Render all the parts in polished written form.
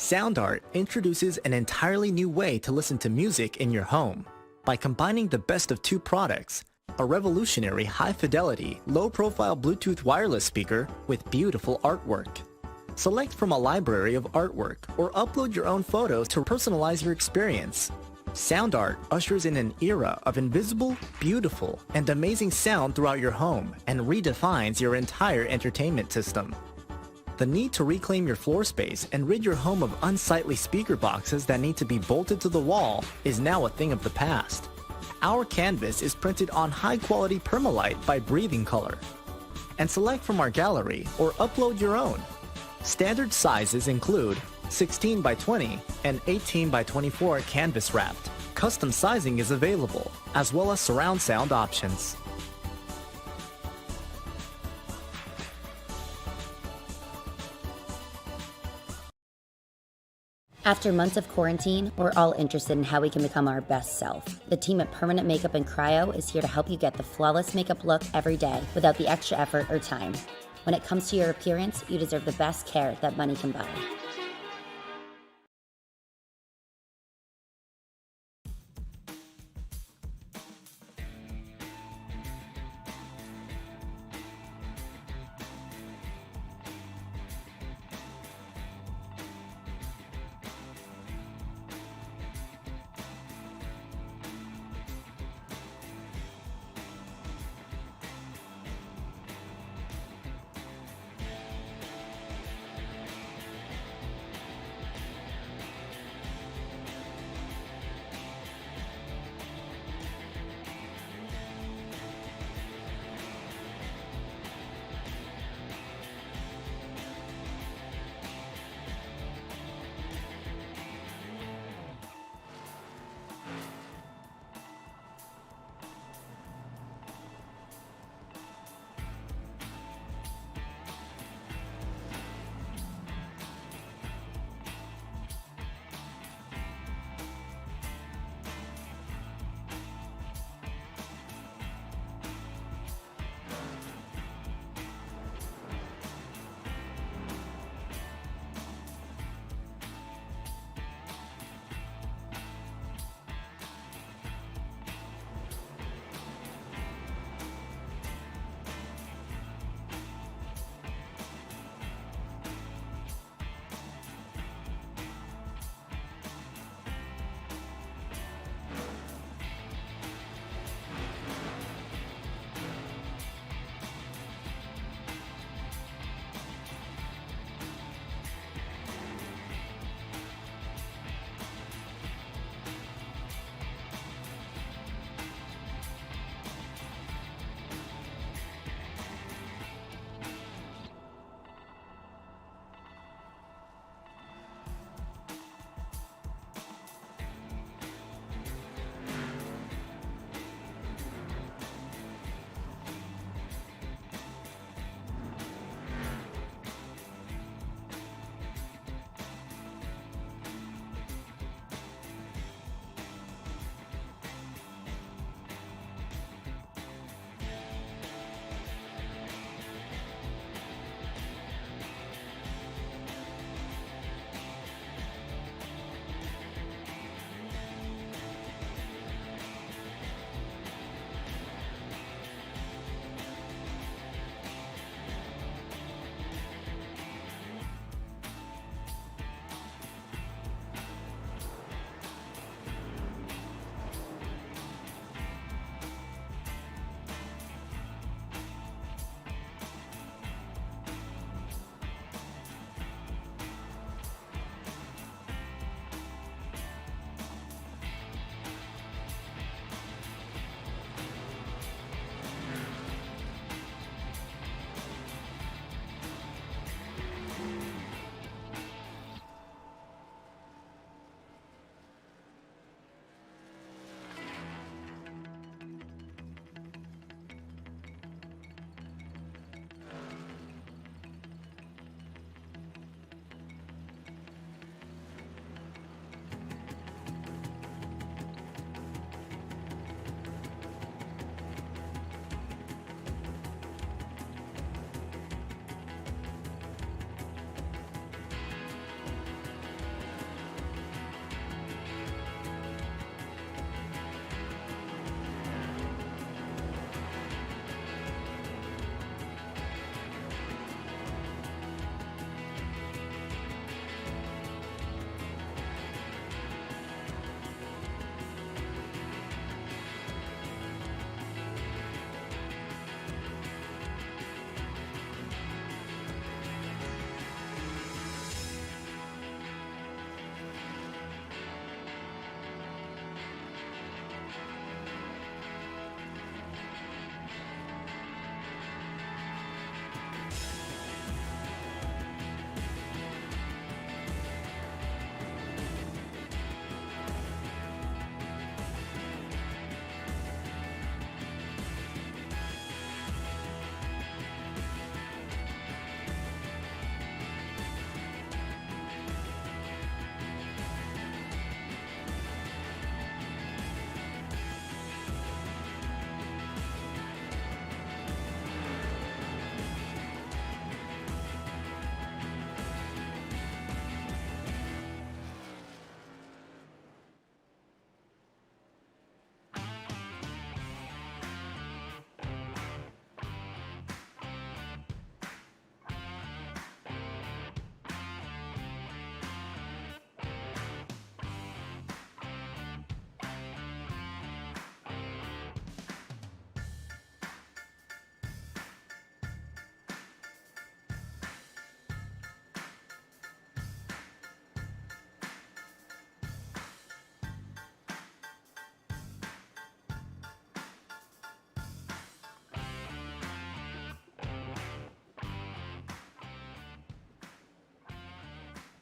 Sound Art introduces an entirely new way to listen to music in your home. By combining the best of two products, a revolutionary high-fidelity, low-profile Bluetooth wireless speaker with beautiful artwork. Select from a library of artwork or upload your own photos to personalize your experience. Sound Art ushers in an era of invisible, beautiful, and amazing sound throughout your home and redefines your entire entertainment system. The need to reclaim your floor space and rid your home of unsightly speaker boxes that need to be bolted to the wall is now a thing of the past. Our canvas is printed on high-quality permalite by Breathing Color. And select from our gallery or upload your own. Standard sizes include 16 by 20 and 18 by 24 canvas wrapped. Custom sizing is available, as well as surround sound options. After months of quarantine, we're all interested in how we can become our best self. The team at Permanent Makeup and Cryo is here to help you get the flawless makeup look every day without the extra effort or time. When it comes to your appearance, you deserve the best care that money can buy.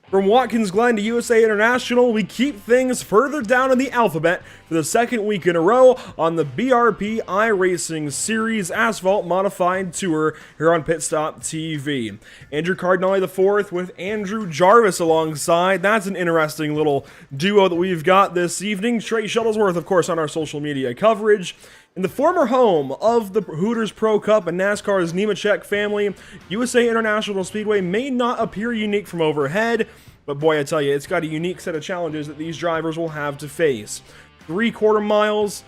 From Watkins Glen to USA International, we keep things further down in the alphabet for the second week in a row on the BRP iRacing Series Asphalt Modified Tour here on Pit Stop TV. Andrew Cardinale IV with Andrew Jarvis alongside. That's an interesting little duo that we've got this evening. Trey Shuttlesworth, of course, on our social media coverage. In the former home of the Hooters Pro Cup and NASCAR's Nemechek family, USA International Speedway may not appear unique from overhead, but boy, I tell you, it's got a unique set of challenges that these drivers will have to face. 3/4 miles.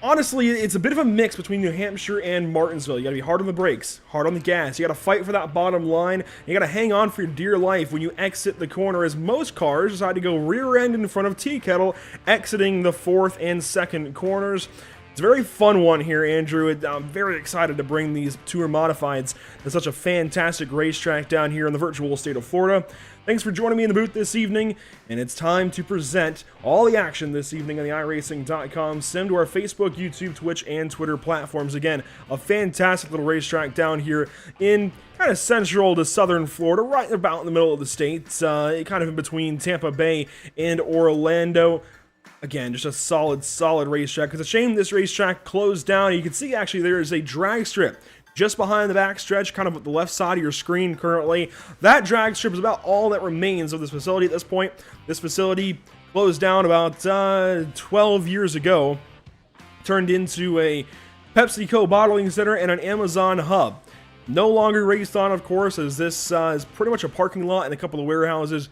Honestly, it's a bit of a mix between New Hampshire and Martinsville. You gotta be hard on the brakes, hard on the gas. You gotta fight for that bottom line. You gotta hang on for your dear life when you exit the corner, as most cars decide to go rear end in front of Tea Kettle, exiting the 4th and 2nd corners. It's a very fun one here, Andrew. I'm very excited to bring these Tour Modifieds to such a fantastic racetrack down here in the virtual state of Florida. Thanks for joining me in the booth this evening, and it's time to present all the action this evening on the iRacing.com sim to our Facebook, YouTube, Twitch, and Twitter platforms. Again, a fantastic little racetrack down here in kind of central to southern Florida, right about in the middle of the state, kind of in between Tampa Bay and Orlando. Again, just a solid racetrack. It's a shame this racetrack closed down. You can see actually there is a drag strip just behind the back stretch, kind of at the left side of your screen currently. That drag strip is about all that remains of this facility at this point. This facility closed down about 12 years ago, turned into a PepsiCo bottling center and an Amazon hub. No longer raced on, of course, as this is pretty much a parking lot and a couple of warehouses.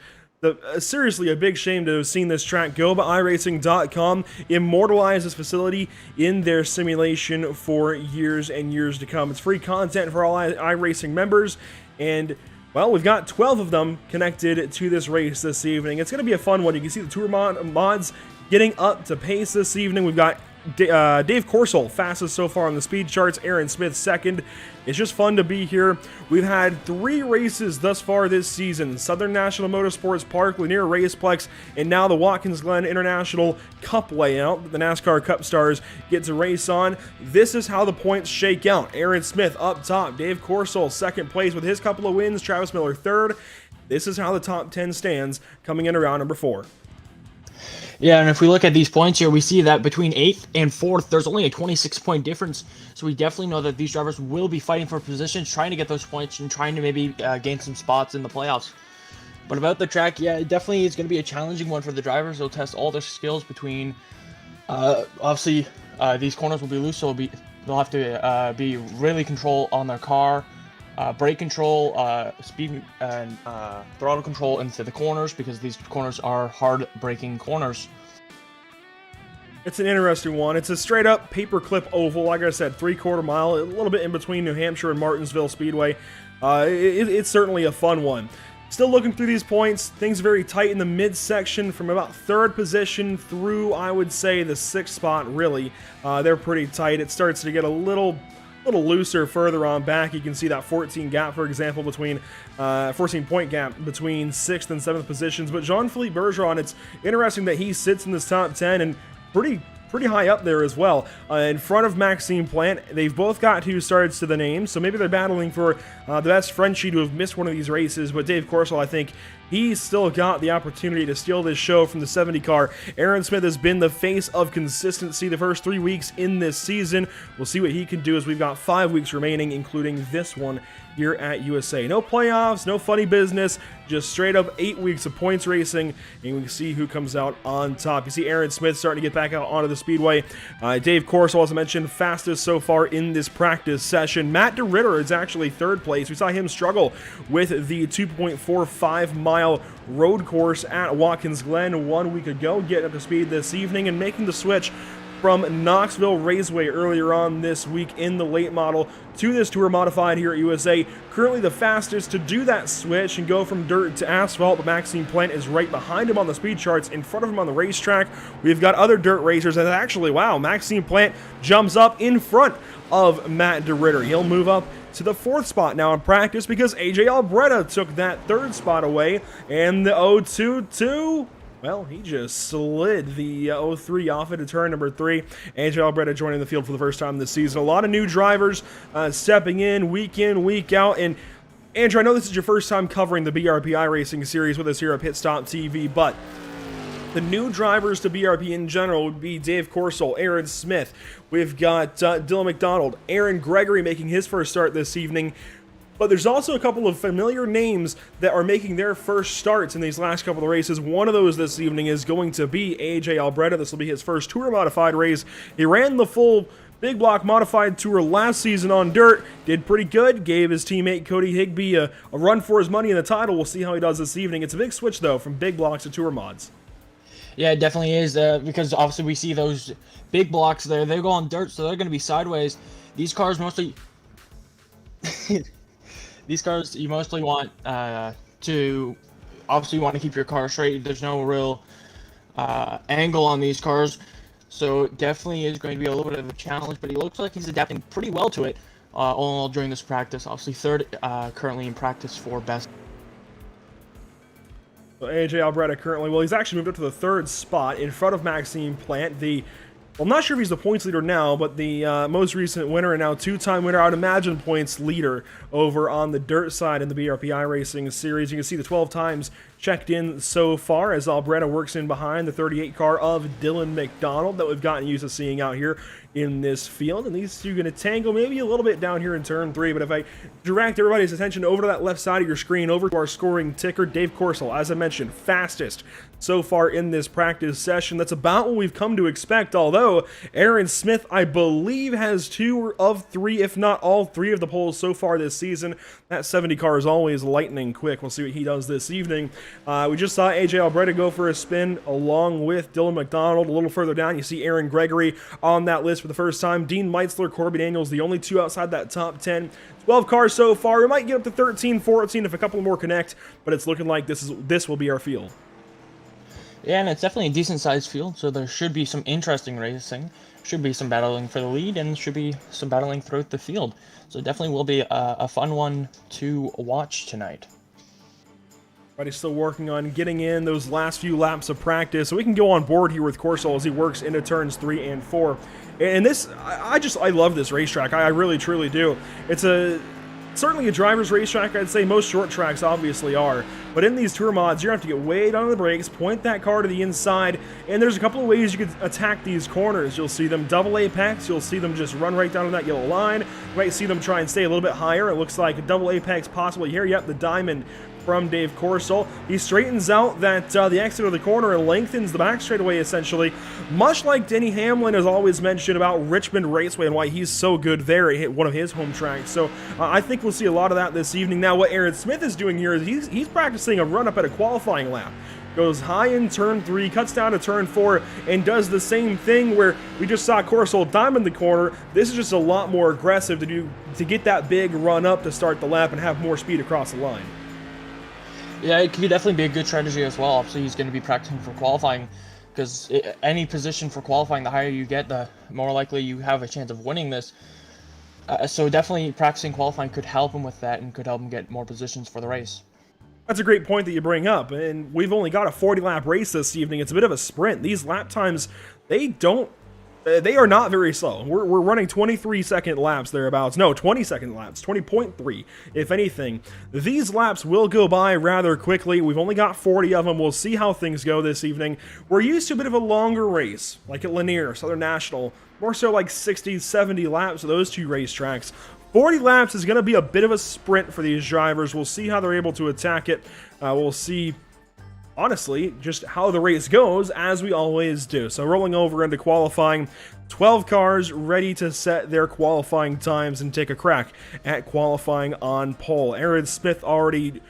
Seriously, a big shame to have seen this track go, but iRacing.com immortalized this facility in their simulation for years and years to come. It's free content for all iRacing members, and well, we've got 12 of them connected to this race this evening. It's going to be a fun one. You can see the tour mods getting up to pace this evening. We've got Dave Corsell fastest so far on the speed charts, Aaron Smith second. It's just fun to be here. We've had 3 races thus far this season: Southern National Motorsports Park, Lanier Raceplex, and now the Watkins Glen International Cup layout that the NASCAR Cup stars get to race on. This is how the points shake out. Aaron Smith up top, Dave Corsell second place with his couple of wins, Travis Miller third. This is how the top 10 stands coming into round number 4. Yeah, and if we look at these points here, we see that between 8th and 4th, there's only a 26-point difference. So we definitely know that these drivers will be fighting for positions, trying to get those points, and trying to maybe gain some spots in the playoffs. But about the track, yeah, it definitely is going to be a challenging one for the drivers. They'll test all their skills between, obviously, these corners will be loose, so they'll have to be really control on their car. Brake control, speed, and throttle control into the corners, because these corners are hard braking corners. It's an interesting one. It's a straight up paperclip oval. Like I said, 3/4 mile, a little bit in between New Hampshire and Martinsville Speedway. It's certainly a fun one. Still looking through these points, things very tight in the midsection from about 3rd position through, I would say, the 6th spot, really. They're pretty tight. It starts to get a little looser further on back. You can see that 14 gap, for example, between 14-point gap between 6th and 7th positions. But Jean-Philippe Bergeron, it's interesting that he sits in this top 10 and pretty high up there as well, in front of Maxime Plant. They've both got 2 starts to the name, so maybe they're battling for the best Frenchie to have missed one of these races. But Dave Corsell, I think he's still got the opportunity to steal this show from the 70 car. Aaron Smith has been the face of consistency the first 3 weeks in this season. We'll see what he can do, as we've got 5 weeks remaining, including this one here at USA. No playoffs, no funny business, just straight up 8 weeks of points racing, and we can see who comes out on top. You see Aaron Smith starting to get back out onto the speedway. Dave Corsell, as I mentioned, fastest so far in this practice session. Matt DeRitter is actually 3rd place. We saw him struggle with the 2.45-mile road course at Watkins Glen 1 week ago, getting up to speed this evening and making the switch from Knoxville Raceway earlier on this week in the late model to this Tour Modified here at USA. Currently the fastest to do that switch and go from dirt to asphalt, but Maxime Plant is right behind him on the speed charts, in front of him on the racetrack. We've got other dirt racers, and actually, wow, Maxime Plant jumps up in front of Matt DeRitter. He'll move up to the 4th spot now in practice, because AJ Albretta took that 3rd spot away, and the 022, well, he just slid the 03 off into turn number 3. AJ Albretta joining the field for the first time this season. A lot of new drivers stepping in, week out, and Andrew, I know this is your first time covering the BRP iRacing series with us here at Pit Stop TV, but the new drivers to BRP in general would be Dave Corsell, Aaron Smith. We've got Dylan McDonald, Aaron Gregory making his first start this evening. But there's also a couple of familiar names that are making their first starts in these last couple of races. One of those this evening is going to be AJ Alberta. This will be his first Tour Modified race. He ran the full Big Block Modified Tour last season on dirt, did pretty good, gave his teammate Cody Higbee a run for his money in the title. We'll see how he does this evening. It's a big switch, though, from Big Blocks to Tour Mods. Yeah, it definitely is, because obviously we see those big blocks there. They go on dirt, so they're going to be sideways. These cars mostly... These cars, you mostly want to... Obviously, you want to keep your car straight. There's no real angle on these cars. So it definitely is going to be a little bit of a challenge, but he looks like he's adapting pretty well to it all in all during this practice. Obviously third currently in practice for best. So AJ Alberta currently, well, he's actually moved up to the third spot in front of Maxime Plant. Well, I'm not sure if he's the points leader now, but the most recent winner and now two-time winner, I would imagine, points leader over on the dirt side in the BRP iRacing series. You can see the 12 times checked in so far as Alberta works in behind the 38 car of Dylan McDonald that we've gotten used to seeing out here in this field. And these two are going to tangle maybe a little bit down here in turn 3, but if I direct everybody's attention over to that left side of your screen, over to our scoring ticker, Dave Corsell, as I mentioned, fastest so far in this practice session. That's about what we've come to expect, although Aaron Smith, I believe, has 2 of 3, if not all 3 of the poles so far this season. That 70 car is always lightning quick. We'll see what he does this evening. We just saw AJ Alberta go for a spin along with Dylan McDonald. A little further down, you see Aaron Gregory on that list for the first time. Dean Meitzler, Corby Daniels, the only 2 outside that top 10. 12 cars so far. We might get up to 13, 14 if a couple more connect, but it's looking like this will be our field. Yeah, and it's definitely a decent-sized field, so there should be some interesting racing, should be some battling for the lead, and should be some battling throughout the field. So it definitely will be a fun one to watch tonight. But he's still working on getting in those last few laps of practice, so we can go on board here with Corsell as he works into turns 3 and 4. And this, I love this racetrack. I really, truly do. It's certainly a driver's racetrack. I'd say most short tracks obviously are. But in these tour mods, you're going to have to get way down on the brakes, point that car to the inside, and there's a couple of ways you can attack these corners. You'll see them double apex, you'll see them just run right down to that yellow line. You might see them try and stay a little bit higher. It looks like a double apex possibly here. Yep, the diamond from Dave Corsell. He straightens out that the exit of the corner and lengthens the back straightaway essentially, much like Denny Hamlin has always mentioned about Richmond Raceway and why he's so good there. It hit one of his home tracks. So I think we'll see a lot of that this evening. Now what Aaron Smith is doing here is he's practicing a run up at a qualifying lap. Goes high in turn 3, cuts down to turn 4, and does the same thing where we just saw Corsell diamond the corner. This is just a lot more aggressive to get that big run up to start the lap and have more speed across the line. Yeah, it could definitely be a good strategy as well. Obviously, he's going to be practicing for qualifying, because any position for qualifying, the higher you get, the more likely you have a chance of winning this. So definitely practicing qualifying could help him with that and could help him get more positions for the race. That's a great point that you bring up, and we've only got a 40-lap race this evening. It's a bit of a sprint. These lap times, they are not very slow. We're running 23-second laps thereabouts. No, 20-second laps, 20.3 if anything. These laps will go by rather quickly. We've only got 40 of them. We'll see how things go this evening. We're used to a bit of a longer race, like at Lanier, Southern National, more so like 60, 70 laps of those two racetracks. 40 laps is going to be a bit of a sprint for these drivers. We'll see how they're able to attack it. We'll see, honestly, just how the race goes, as we always do. So rolling over into qualifying, 12 cars ready to set their qualifying times and take a crack at qualifying on pole. Aaron Smith already,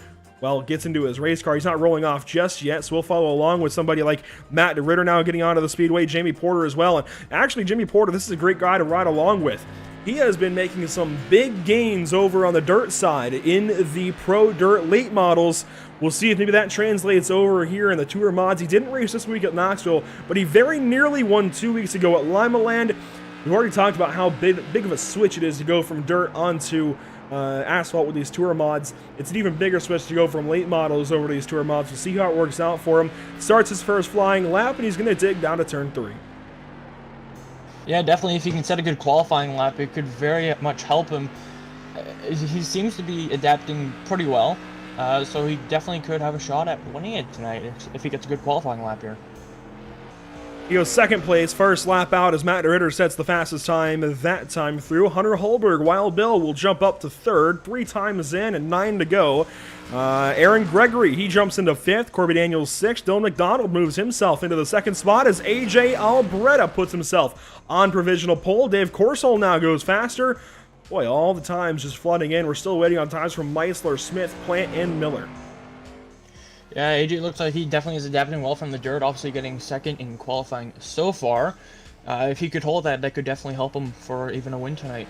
well, gets into his race car. He's not rolling off just yet, so we'll follow along with somebody like Matt DeRitter now getting onto the speedway, Jamie Porter as well. And actually, Jamie Porter, this is a great guy to ride along with. He has been making some big gains over on the dirt side in the Pro Dirt late models. We'll see if maybe that translates over here in the Tour mods. He didn't race this week at Knoxville, but he very nearly won 2 weeks ago at Lima Land. We've already talked about how big of a switch it is to go from dirt onto asphalt with these Tour mods. It's an even bigger switch to go from late models over to these Tour mods. We'll see how it works out for him. Starts his first flying lap, and he's going to dig down to turn 3. Yeah, definitely. If he can set a good qualifying lap, it could very much help him he seems to be adapting pretty well, so he definitely could have a shot at winning it tonight if he gets a good qualifying lap here. He goes second place, first lap out as Matt Ritter sets the fastest time that time through. Hunter Holberg, Wild Bill will jump up to third, 3 times in and 9 to go. Aaron Gregory, he jumps into fifth. Corby Daniels sixth. Dylan McDonald moves himself into the second spot as AJ Albretta puts himself on provisional pole. Dave Corsol now goes faster. Boy, all the times just flooding in. We're still waiting on times from Meisler, Smith, Plant, and Miller. Yeah, AJ looks like he definitely is adapting well from the dirt, obviously getting second in qualifying so far. If he could hold that, that could definitely help him for even a win tonight.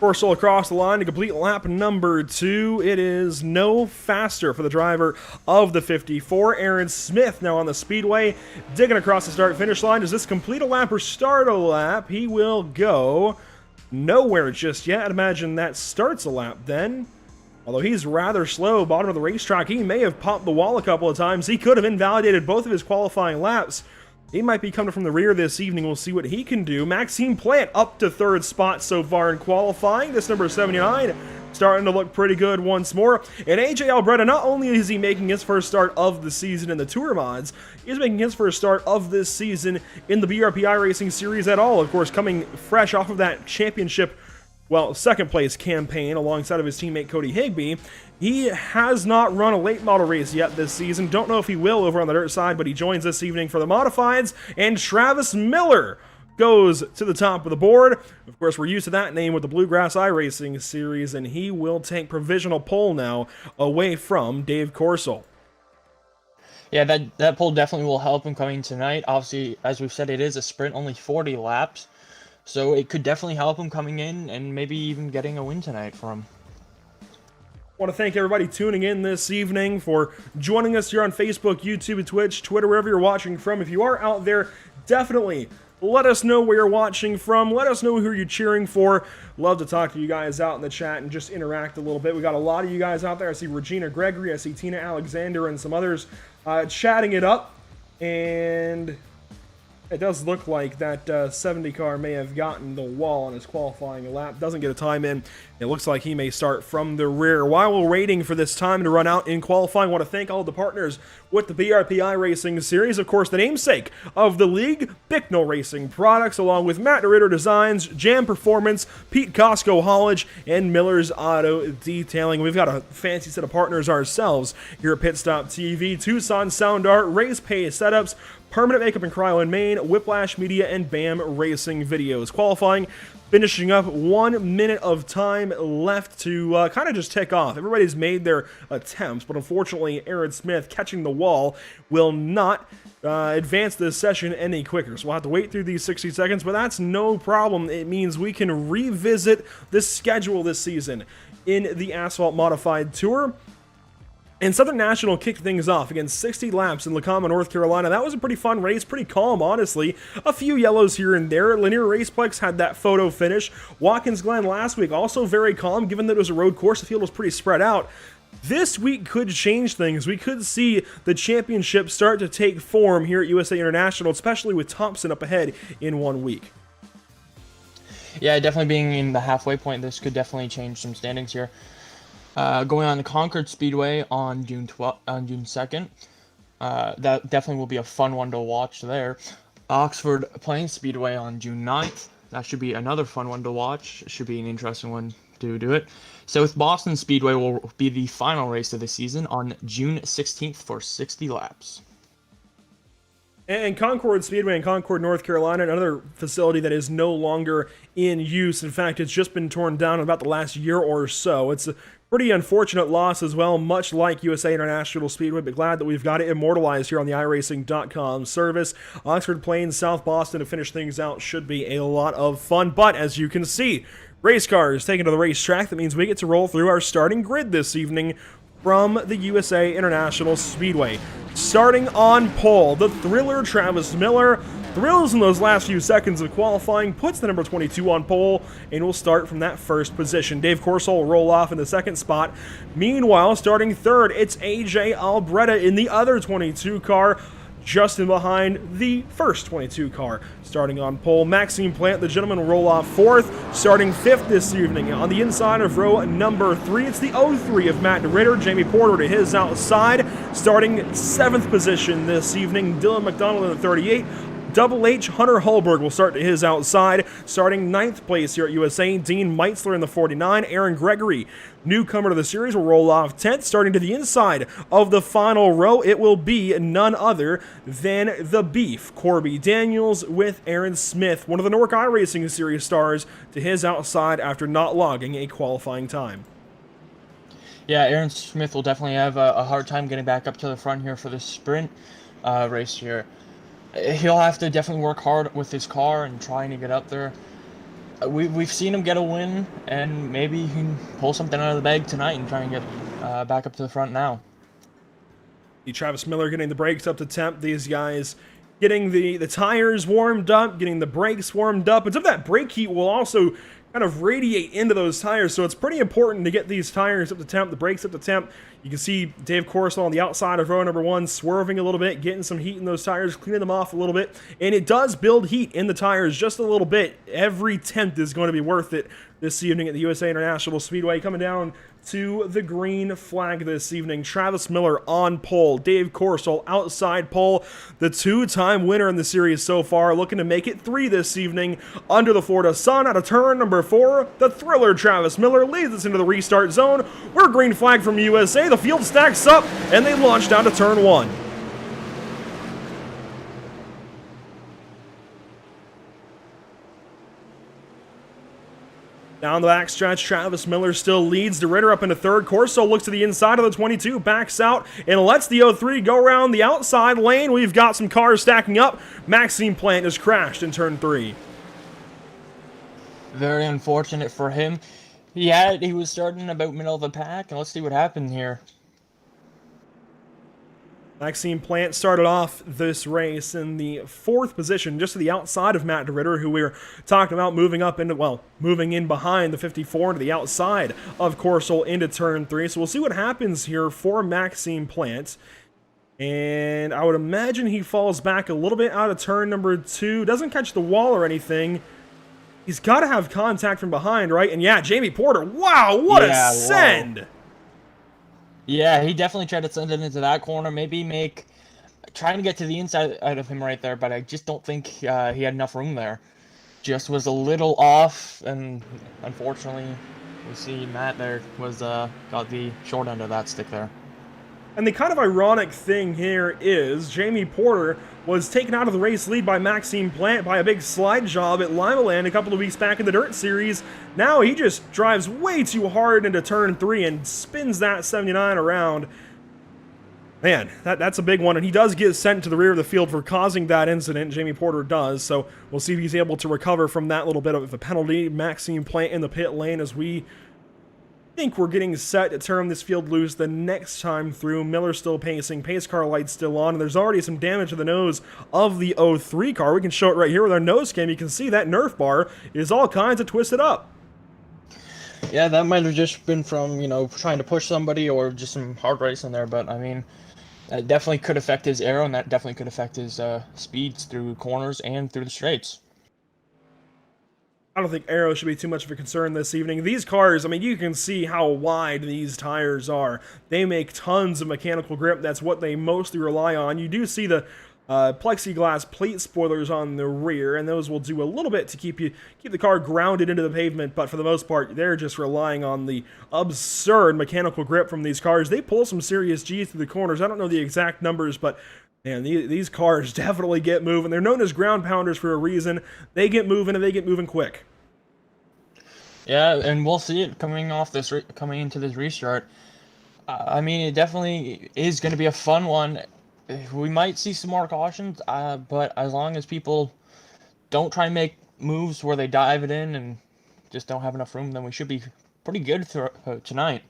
Corsol across the line to complete lap number 2. It is no faster for the driver of the 54. Aaron Smith now on the speedway, digging across the start-finish line. Does this complete a lap or start a lap? He will go nowhere just yet. I'd imagine that starts a lap then. Although he's rather slow, bottom of the racetrack, he may have popped the wall a couple of times. He could have invalidated both of his qualifying laps. He might be coming from the rear this evening. We'll see what he can do. Maxime Plant up to third spot so far in qualifying. This number 79 starting to look pretty good once more. And AJ Albretta, not only is he making his first start of the season in the Tour Mods, he's making his first start of this season in the BRP iRacing Series at all. Of course, coming fresh off of that championship, well, second place campaign alongside of his teammate Cody Higbee. He has not run a late model race yet this season. Don't know if he will over on the dirt side, but he joins this evening for the modifieds. And Travis Miller goes to the top of the board. Of course, we're used to that name with the Bluegrass iRacing Series, and he will take provisional pole now away from Dave Corsol. Yeah, that pole definitely will help him coming tonight. Obviously, as we've said, it is a sprint, only 40 laps. So it could definitely help him coming in and maybe even getting a win tonight for him. I want to thank everybody tuning in this evening for joining us here on Facebook, YouTube, Twitch, Twitter, wherever you're watching from. If you are out there, definitely let us know where you're watching from. Let us know who you're cheering for. Love to talk to you guys out in the chat and just interact a little bit. We got a lot of you guys out there. I see Regina Gregory, I see Tina Alexander, and some others chatting it up. And it does look like that 70 car may have gotten the wall on his qualifying lap. Doesn't get a time in. It looks like he may start from the rear. While we're waiting for this time to run out in qualifying, I want to thank all the partners with the BRP iRacing Series. Of course, the namesake of the league, Bicknell Racing Products, along with Matt Ritter Designs, Jam Performance, Pete Costco Haulage, and Miller's Auto Detailing. We've got a fancy set of partners ourselves here at Pit Stop TV. Tucson Sound Art, Race Pay Setups, Permanent Makeup and Cryo in Maine, Whiplash Media, and BAM Racing Videos. Qualifying, finishing up 1 minute of time left to kind of just tick off. Everybody's made their attempts, but unfortunately, Aaron Smith catching the wall will not advance this session any quicker. So we'll have to wait through these 60 seconds, but that's no problem. It means we can revisit this schedule this season in the Asphalt Modified Tour. And Southern National kicked things off against 60 laps in Lacoma, North Carolina. That was a pretty fun race, pretty calm, honestly. A few yellows here and there. Lanier Raceplex had that photo finish. Watkins Glen last week, also very calm, given that it was a road course. The field was pretty spread out. This week could change things. We could see the championship start to take form here at USA International, especially with Thompson up ahead in 1 week. Yeah, definitely being in the halfway point, this could definitely change some standings here. Going on to Concord Speedway on June 2nd. That definitely will be a fun one to watch there. Oxford Plains Speedway on June 9th. That should be another fun one to watch. Should be an interesting one to do it. South Boston Speedway will be the final race of the season on June 16th for 60 laps. And Concord Speedway in Concord, North Carolina, another facility that is no longer in use. In fact, it's just been torn down in about the last year or so. It's a pretty unfortunate loss as well, much like USA International Speedway, but glad that we've got it immortalized here on the iRacing.com service. Oxford Plains, South Boston to finish things out should be a lot of fun, but as you can see, race cars taken to the racetrack. That means we get to roll through our starting grid this evening from the USA International Speedway. Starting on pole, the thriller Travis Miller thrills in those last few seconds of qualifying, puts the number 22 on pole, and will start from that first position. Dave Corsol will roll off in the second spot. Meanwhile, starting third, it's AJ Albretta in the other 22 car. just in behind the first 22 car. Starting on pole, Maxime Plant, the gentleman, will roll off 4th. Starting 5th this evening on the inside of row number 3, it's the 03 of Matt DeRitter. Jamie Porter to his outside. Starting 7th position this evening, Dylan McDonald in the 38. Double H Hunter Hulberg will start to his outside. Starting 9th place here at USA, Dean Meitzler in the 49. Aaron Gregory, newcomer to the series, will roll off 10th. Starting to the inside of the final row, it will be none other than the Beef, Corby Daniels, with Aaron Smith, one of the Nork iRacing Series stars, to his outside after not logging a qualifying time. Yeah, Aaron Smith will definitely have a hard time getting back up to the front here for the sprint race here. He'll have to definitely work hard with his car and trying to get up there. We've seen him get a win, and maybe he can pull something out of the bag tonight and try and get back up to the front now. Travis Miller getting the brakes up to temp. These guys getting the tires warmed up, getting the brakes warmed up. And some of that brake heat will also kind of radiate into those tires, so it's pretty important to get these tires up to temp, the brakes up to temp. You can see Dave Corso on the outside of row number 1 swerving a little bit, getting some heat in those tires, cleaning them off a little bit, and it does build heat in the tires just a little bit. Every tenth is going to be worth it this evening at the USA International Speedway. Coming down to the green flag this evening, Travis Miller on pole, Dave Corso outside pole, the 2-time winner in the series so far, looking to make it 3 this evening under the Florida sun. Out of turn number 4, the thriller Travis Miller leads us into the restart zone. We're green flag from USA. The field stacks up, and they launch down to turn 1. Down the backstretch, Travis Miller still leads DeRitter up into 3rd. Corso looks to the inside of the 22, backs out, and lets the 03 go around the outside lane. We've got some cars stacking up. Maxime Plant has crashed in turn 3. Very unfortunate for him. He was starting about middle of the pack, and let's see what happened here. Maxime Plant started off this race in the 4th position, just to the outside of Matt DeRitter, who we were talking about moving up into, well, moving in behind the 54 to the outside of Corso into turn 3. So we'll see what happens here for Maxime Plant. And I would imagine he falls back a little bit out of turn number 2. Doesn't catch the wall or anything. He's got to have contact from behind, right? And yeah, Jamie Porter, wow, what a send! Whoa. Yeah, he definitely tried to send it into that corner, maybe trying to get to the inside of him right there, but I just don't think he had enough room there. Just was a little off, and unfortunately, we see Matt there got the short end of that stick there. And the kind of ironic thing here is Jamie Porter was taken out of the race lead by Maxime Plant by a big slide job at Lima Land a couple of weeks back in the Dirt Series. Now he just drives way too hard into turn 3 and spins that 79 around. Man, that's a big one, and he does get sent to the rear of the field for causing that incident. Jamie Porter does, so we'll see if he's able to recover from that little bit of a penalty. Maxime Plant in the pit lane as we think we're getting set to turn this field loose the next time through. Miller still pacing, pace car lights still on, and there's already some damage to the nose of the 03 car. We can show it right here with our nose cam. You can see that Nerf bar is all kinds of twisted up. Yeah, that might have just been from, trying to push somebody or just some hard racing there, but I mean, that definitely could affect his aero, and that definitely could affect his speeds through corners and through the straights. I don't think aero should be too much of a concern this evening. These cars, I mean, you can see how wide these tires are. They make tons of mechanical grip. That's what they mostly rely on. You do see the plexiglass plate spoilers on the rear, and those will do a little bit to keep the car grounded into the pavement, but for the most part, they're just relying on the absurd mechanical grip from these cars. They pull some serious G's through the corners. I don't know the exact numbers, but man, these cars definitely get moving. They're known as ground pounders for a reason. They get moving, and they get moving quick. Yeah, and we'll see it coming into this restart. I mean, it definitely is going to be a fun one. We might see some more cautions, but as long as people don't try and make moves where they dive it in and just don't have enough room, then we should be pretty good tonight.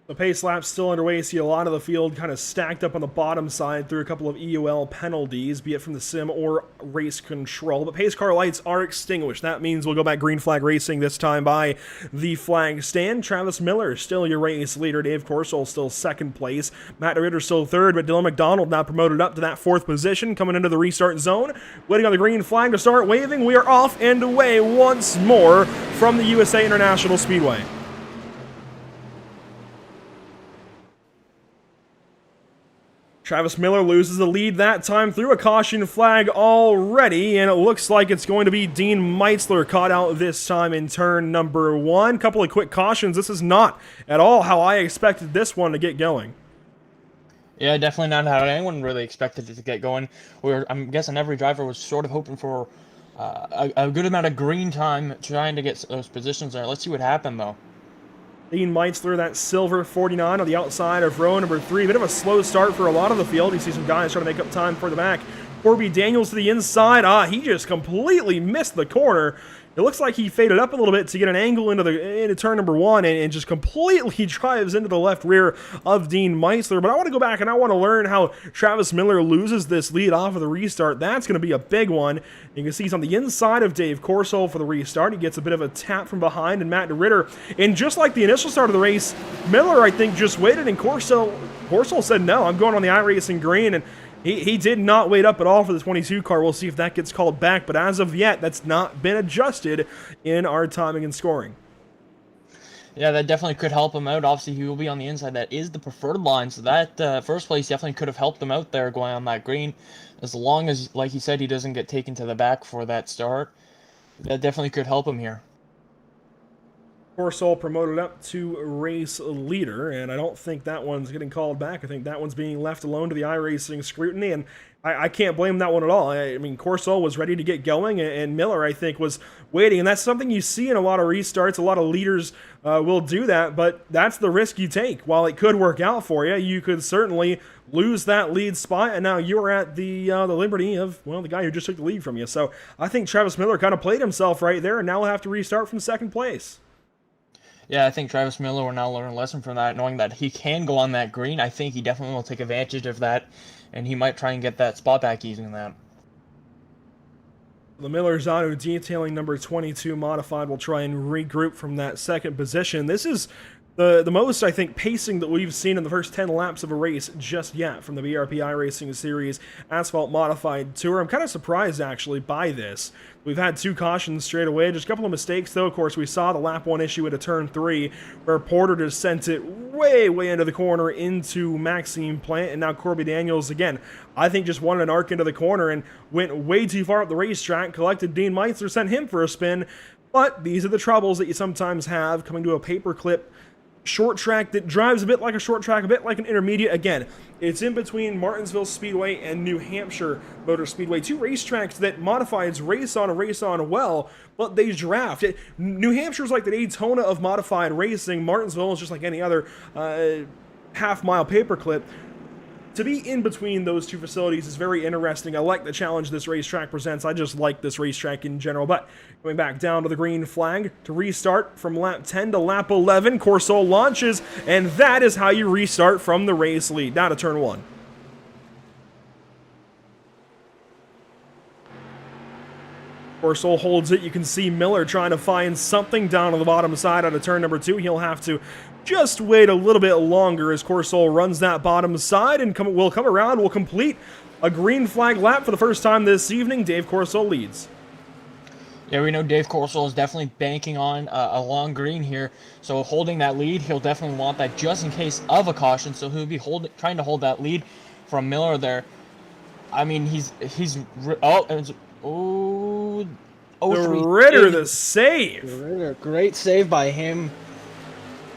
The pace lap's still underway. You see a lot of the field kind of stacked up on the bottom side through a couple of EUL penalties, be it from the sim or race control. But pace car lights are extinguished. That means we'll go back green flag racing, this time by the flag stand. Travis Miller still your race leader. Dave Corsol still second place. Matt Ritter still third, but Dylan McDonald now promoted up to that fourth position, coming into the restart zone. Waiting on the green flag to start waving. We are off and away once more from the USA International Speedway. Travis Miller loses the lead that time through a caution flag already, and it looks like it's going to be Dean Meitzler caught out this time in turn number 1. Couple of quick cautions. This is not at all how I expected this one to get going. Yeah, definitely not how anyone really expected it to get going. I'm guessing every driver was sort of hoping for a good amount of green time, trying to get those positions there. Let's see what happened, though. Dean Meitzler, that silver 49 on the outside of row number 3. Bit of a slow start for a lot of the field. You see some guys trying to make up time for the back. Corby Daniels to the inside. He just completely missed the corner. It looks like he faded up a little bit to get an angle into turn number 1 and just completely drives into the left rear of Dean Meitzler. But I want to go back and I want to learn how Travis Miller loses this lead off of the restart. That's going to be a big one. You can see he's on the inside of Dave Corsol for the restart. He gets a bit of a tap from behind, and Matt DeRitter. And just like the initial start of the race, Miller, I think, just waited, and Corsol said, no, I'm going on the iRacing green, and he did not wait up at all for the 22 car. We'll see if that gets called back, but as of yet, that's not been adjusted in our timing and scoring. Yeah, that definitely could help him out. Obviously, he will be on the inside. That is the preferred line, so that first place definitely could have helped him out there going on that green. As long as, like he said, he doesn't get taken to the back for that start, that definitely could help him here. Corsol promoted up to race leader, and I don't think that one's getting called back. I think that one's being left alone to the iRacing scrutiny, and I can't blame that one at all. I mean, Corsol was ready to get going, and Miller, I think, was waiting, and that's something you see in a lot of restarts. A lot of leaders will do that, but that's the risk you take. While it could work out for you, you could certainly lose that lead spot, and now you're at the liberty of, well, the guy who just took the lead from you. So I think Travis Miller kind of played himself right there, and now we'll have to restart from second place. Yeah, I think Travis Miller will now learn a lesson from that, knowing that he can go on that green. I think he definitely will take advantage of that, and he might try and get that spot back using that. The Miller's Auto Detailing number 22 modified will try and regroup from that second position. This is the most, I think, pacing that we've seen in the first 10 laps of a race just yet from the BRP iRacing Series Asphalt Modified Tour. I'm kind of surprised, actually, by this. We've had 2 cautions straight away. Just a couple of mistakes, though. Of course, we saw the lap 1 issue at a turn 3, where Porter just sent it way into the corner into Maxime Plant, and now Corby Daniels, again, I think just wanted an arc into the corner and went way too far up the racetrack, collected Dean Meitzler, sent him for a spin. But these are the troubles that you sometimes have coming to a paperclip short track that drives a bit like a short track, a bit like an intermediate. Again, it's in between Martinsville Speedway and New Hampshire Motor Speedway, 2 racetracks that modifieds race on well, but they draft. New Hampshire's like the Daytona of modified racing. Martinsville is just like any other half-mile paperclip. To be in between those 2 facilities is very interesting. I like the challenge this racetrack presents. I just like this racetrack in general. But going back down to the green flag to restart from lap 10 to lap 11, Corsol launches, and that is how you restart from the race lead. Now to turn 1. Corsol holds it. You can see Miller trying to find something down on the bottom side out of turn number 2. He'll have to just wait a little bit longer as Corsol runs that bottom side and will come around. Will complete a green flag lap for the first time this evening. Dave Corsol leads. Yeah, we know Dave Corsol is definitely banking on a long green here, so holding that lead, he'll definitely want that just in case of a caution, so he'll be trying to hold that lead from Miller there. I mean, Ritter, the save. Ritter, great save by him.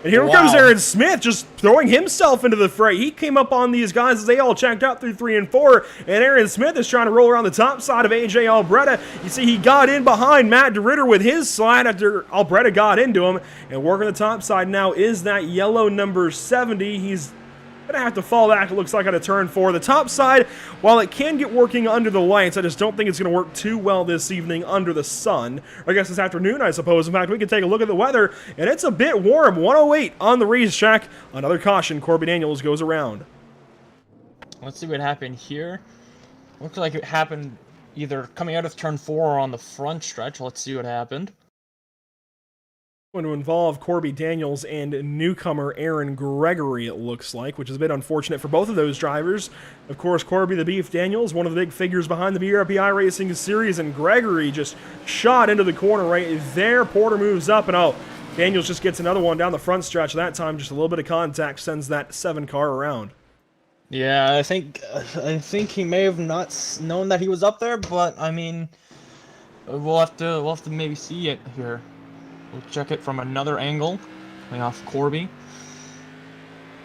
And here comes Aaron Smith just throwing himself into the fray. He came up on these guys as they all checked out through 3 and 4. And Aaron Smith is trying to roll around the top side of AJ Albretta. You see he got in behind Matt DeRitter with his slide after Albretta got into him. And working the top side now is that yellow number 70. He's Gonna have to fall back, it looks like, on a turn 4. The top side, while it can get working under the lights, I just don't think it's going to work too well this evening under the sun. Or I guess this afternoon, I suppose. In fact, we can take a look at the weather, and it's a bit warm. 108 on the racetrack. Another caution, Corby Daniels goes around. Let's see what happened here. Looks like it happened either coming out of turn 4 or on the front stretch. Let's see what happened. Going to involve Corby Daniels and newcomer Aaron Gregory, it looks like, which is a bit unfortunate for both of those drivers. Of course, Corby the Beef Daniels, one of the big figures behind the BRP iRacing series, and Gregory just shot into the corner right there. Porter moves up, and oh, Daniels just gets another one down the front stretch. That time, just a little bit of contact sends that 7 car around. Yeah, I think he may have not known that he was up there, but I mean, we'll have to maybe see it here. We'll check it from another angle, coming off Corby.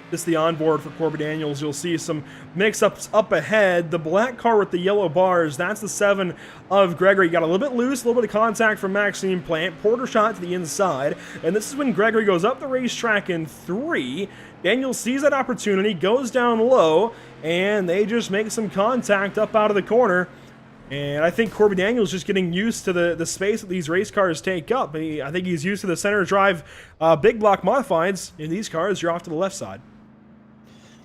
This is the onboard for Corby Daniels. You'll see some mix-ups up ahead. The black car with the yellow bars, that's the 7 of Gregory. Got a little bit loose, a little bit of contact from Maxime Plant. Porter shot to the inside, and this is when Gregory goes up the racetrack in 3. Daniels sees that opportunity, goes down low, and they just make some contact up out of the corner. And I think Corby Daniels just getting used to the space that these race cars take up. I think he's used to the center drive big block modifieds. In these cars, you're off to the left side.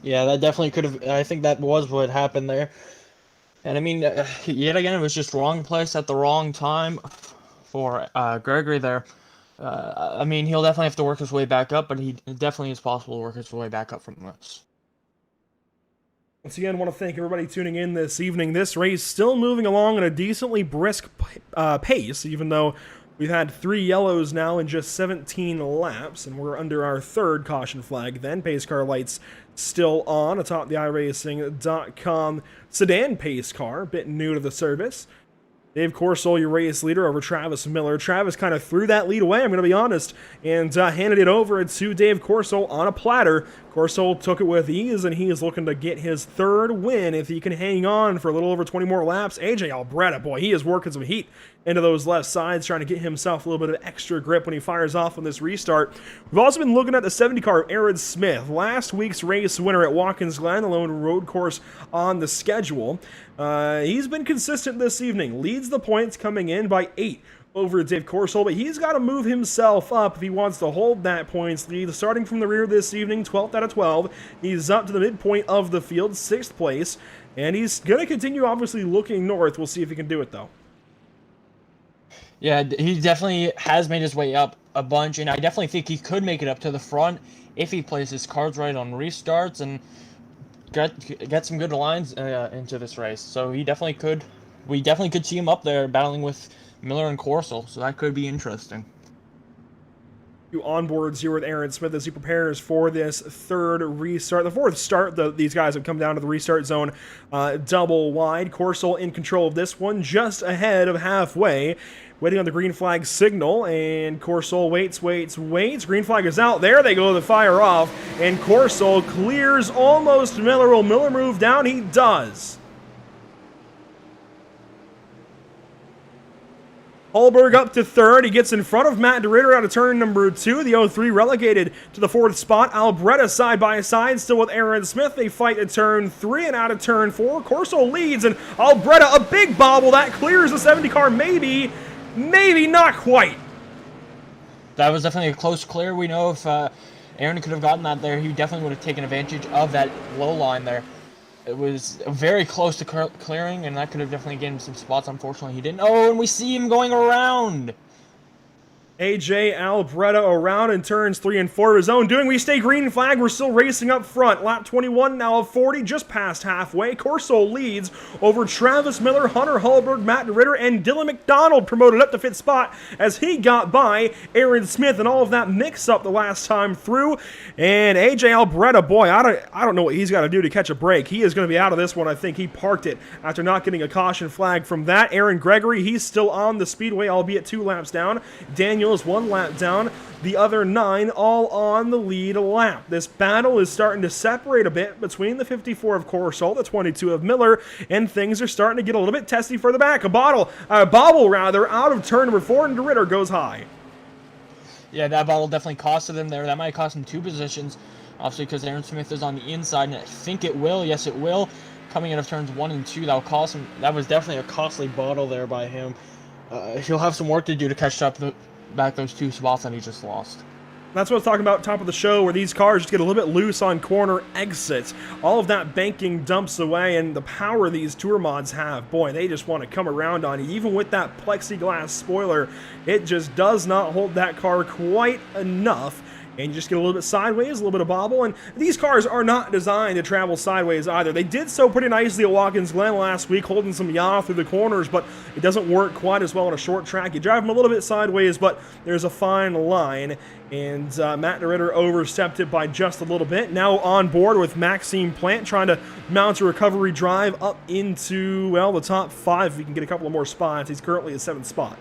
Yeah, that definitely could have. I think that was what happened there. And I mean, yet again, it was just wrong place at the wrong time for Gregory there. I mean, he'll definitely have to work his way back up, but he definitely is possible to work his way back up from this. Once again, I want to thank everybody tuning in this evening. This race still moving along at a decently brisk pace, even though we've had 3 yellows now in just 17 laps, and we're under our 3rd caution flag then. Pace car lights still on atop the iRacing.com sedan pace car, a bit new to the service. Dave Corsol, your race leader, over Travis Miller. Travis kind of threw that lead away, I'm going to be honest, and handed it over to Dave Corsol on a platter. Corsol took it with ease, and he is looking to get his 3rd win if he can hang on for a little over 20 more laps. AJ Albretta, boy, he is working some heat into those left sides, trying to get himself a little bit of extra grip when he fires off on this restart. We've also been looking at the 70 car of Aaron Smith, last week's race winner at Watkins Glen, the lone road course on the schedule. He's been consistent this evening, leads the points coming in by 8 over Dave Corsol, but he's got to move himself up if he wants to hold that points lead. Starting from the rear this evening, 12th out of 12, he's up to the midpoint of the field, 6th place, and he's going to continue obviously looking north. We'll see if he can do it though. Yeah, he definitely has made his way up a bunch, and I definitely think he could make it up to the front if he plays his cards right on restarts and get some good lines into this race. So he definitely could. We definitely could see him up there battling with Miller and Corsol, so that could be interesting. Onboards here with Aaron Smith as he prepares for this 3rd restart. The 4th start, these guys have come down to the restart zone double wide. Corsol in control of this one, just ahead of halfway. Waiting on the green flag signal, and Corsol waits. Green flag is out. There they go to fire off, and Corsol clears almost Miller. Will Miller move down? He does. Hallberg up to 3rd. He gets in front of Matt DeRitter out of turn number 2. The 03 relegated to the 4th spot. Albretta side by side, still with Aaron Smith. They fight at turn 3 and out of turn 4. Corsol leads, and Albretta, a big bobble. That clears the 70 car, maybe not quite. That was definitely a close clear. We know if Aaron could have gotten that there, he definitely would have taken advantage of that low line there. It was very close to clearing, and that could have definitely gained him some spots. Unfortunately, he didn't. Oh, and we see him going around. AJ Albretta around in turns 3 and 4 of his own doing. We stay green flag. We're still racing up front. Lap 21 now of 40, just past halfway. Corsol leads over Travis Miller, Hunter Hallberg, Matt DeRitter, and Dylan McDonald promoted up to 5th spot as he got by Aaron Smith and all of that mix-up the last time through. And AJ Albretta, boy, I don't know what he's got to do to catch a break. He is going to be out of this one. I think he parked it after not getting a caution flag from that. Aaron Gregory, he's still on the speedway, albeit 2 laps down. Daniel is 1 lap down, the other 9 all on the lead lap. This battle is starting to separate a bit between the 54 of Corsol, the 22 of Miller, and things are starting to get a little bit testy further back. A bobble out of turn number 4, and DeRitter goes high. Yeah, that bobble definitely costed him there. That might cost him 2 positions. obviously because Aaron Smith is on the inside, and I think it will. Yes, it will. Coming out of turns 1 and 2, that'll cost him. That was definitely a costly battle there by him. He'll have some work to do to catch up back those 2 spots that he just lost. That's what I was talking about top of the show, where these cars just get a little bit loose on corner exits. All of that banking dumps away, and the power these tour mods have, boy, they just want to come around on you. Even with that plexiglass spoiler, it just does not hold that car quite enough. And you just get a little bit sideways, a little bit of bobble, and these cars are not designed to travel sideways either. They did so pretty nicely at Watkins Glen last week, holding some yaw through the corners, but it doesn't work quite as well on a short track. You drive them a little bit sideways, but there's a fine line, and Matt DeRitter overstepped it by just a little bit. Now on board with Maxime Plant, trying to mount a recovery drive up into, well, the top 5 if he can get a couple of more spots. He's currently at 7th spot.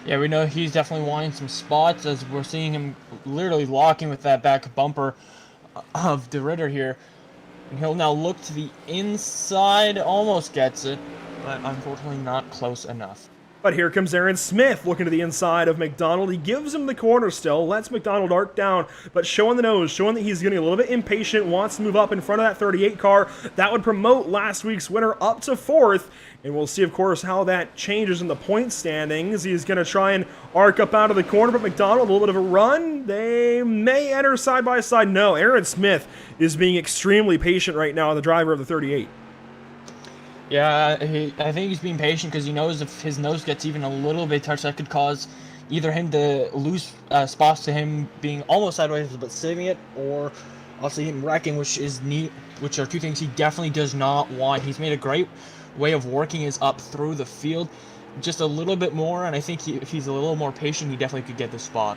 Yeah, we know he's definitely wanting some spots, as we're seeing him literally locking with that back bumper of DeRitter here. And he'll now look to the inside, almost gets it, but unfortunately not close enough. But here comes Aaron Smith looking to the inside of McDonald. He gives him the corner still, lets McDonald arc down, but showing the nose, showing that he's getting a little bit impatient, wants to move up in front of that 38 car. That would promote last week's winner up to 4th. And we'll see, of course, how that changes in the point standings. He's going to try and arc up out of the corner, but McDonald, a little bit of a run. They may enter side by side. No, Aaron Smith is being extremely patient right now, the driver of the 38. Yeah, I think he's being patient because he knows if his nose gets even a little bit touched, that could cause either him to lose spots to him being almost sideways but saving it, or obviously him wrecking, which are 2 things he definitely does not want. He's made a great way of working his up through the field just a little bit more, and I think if he's a little more patient, he definitely could get the spot.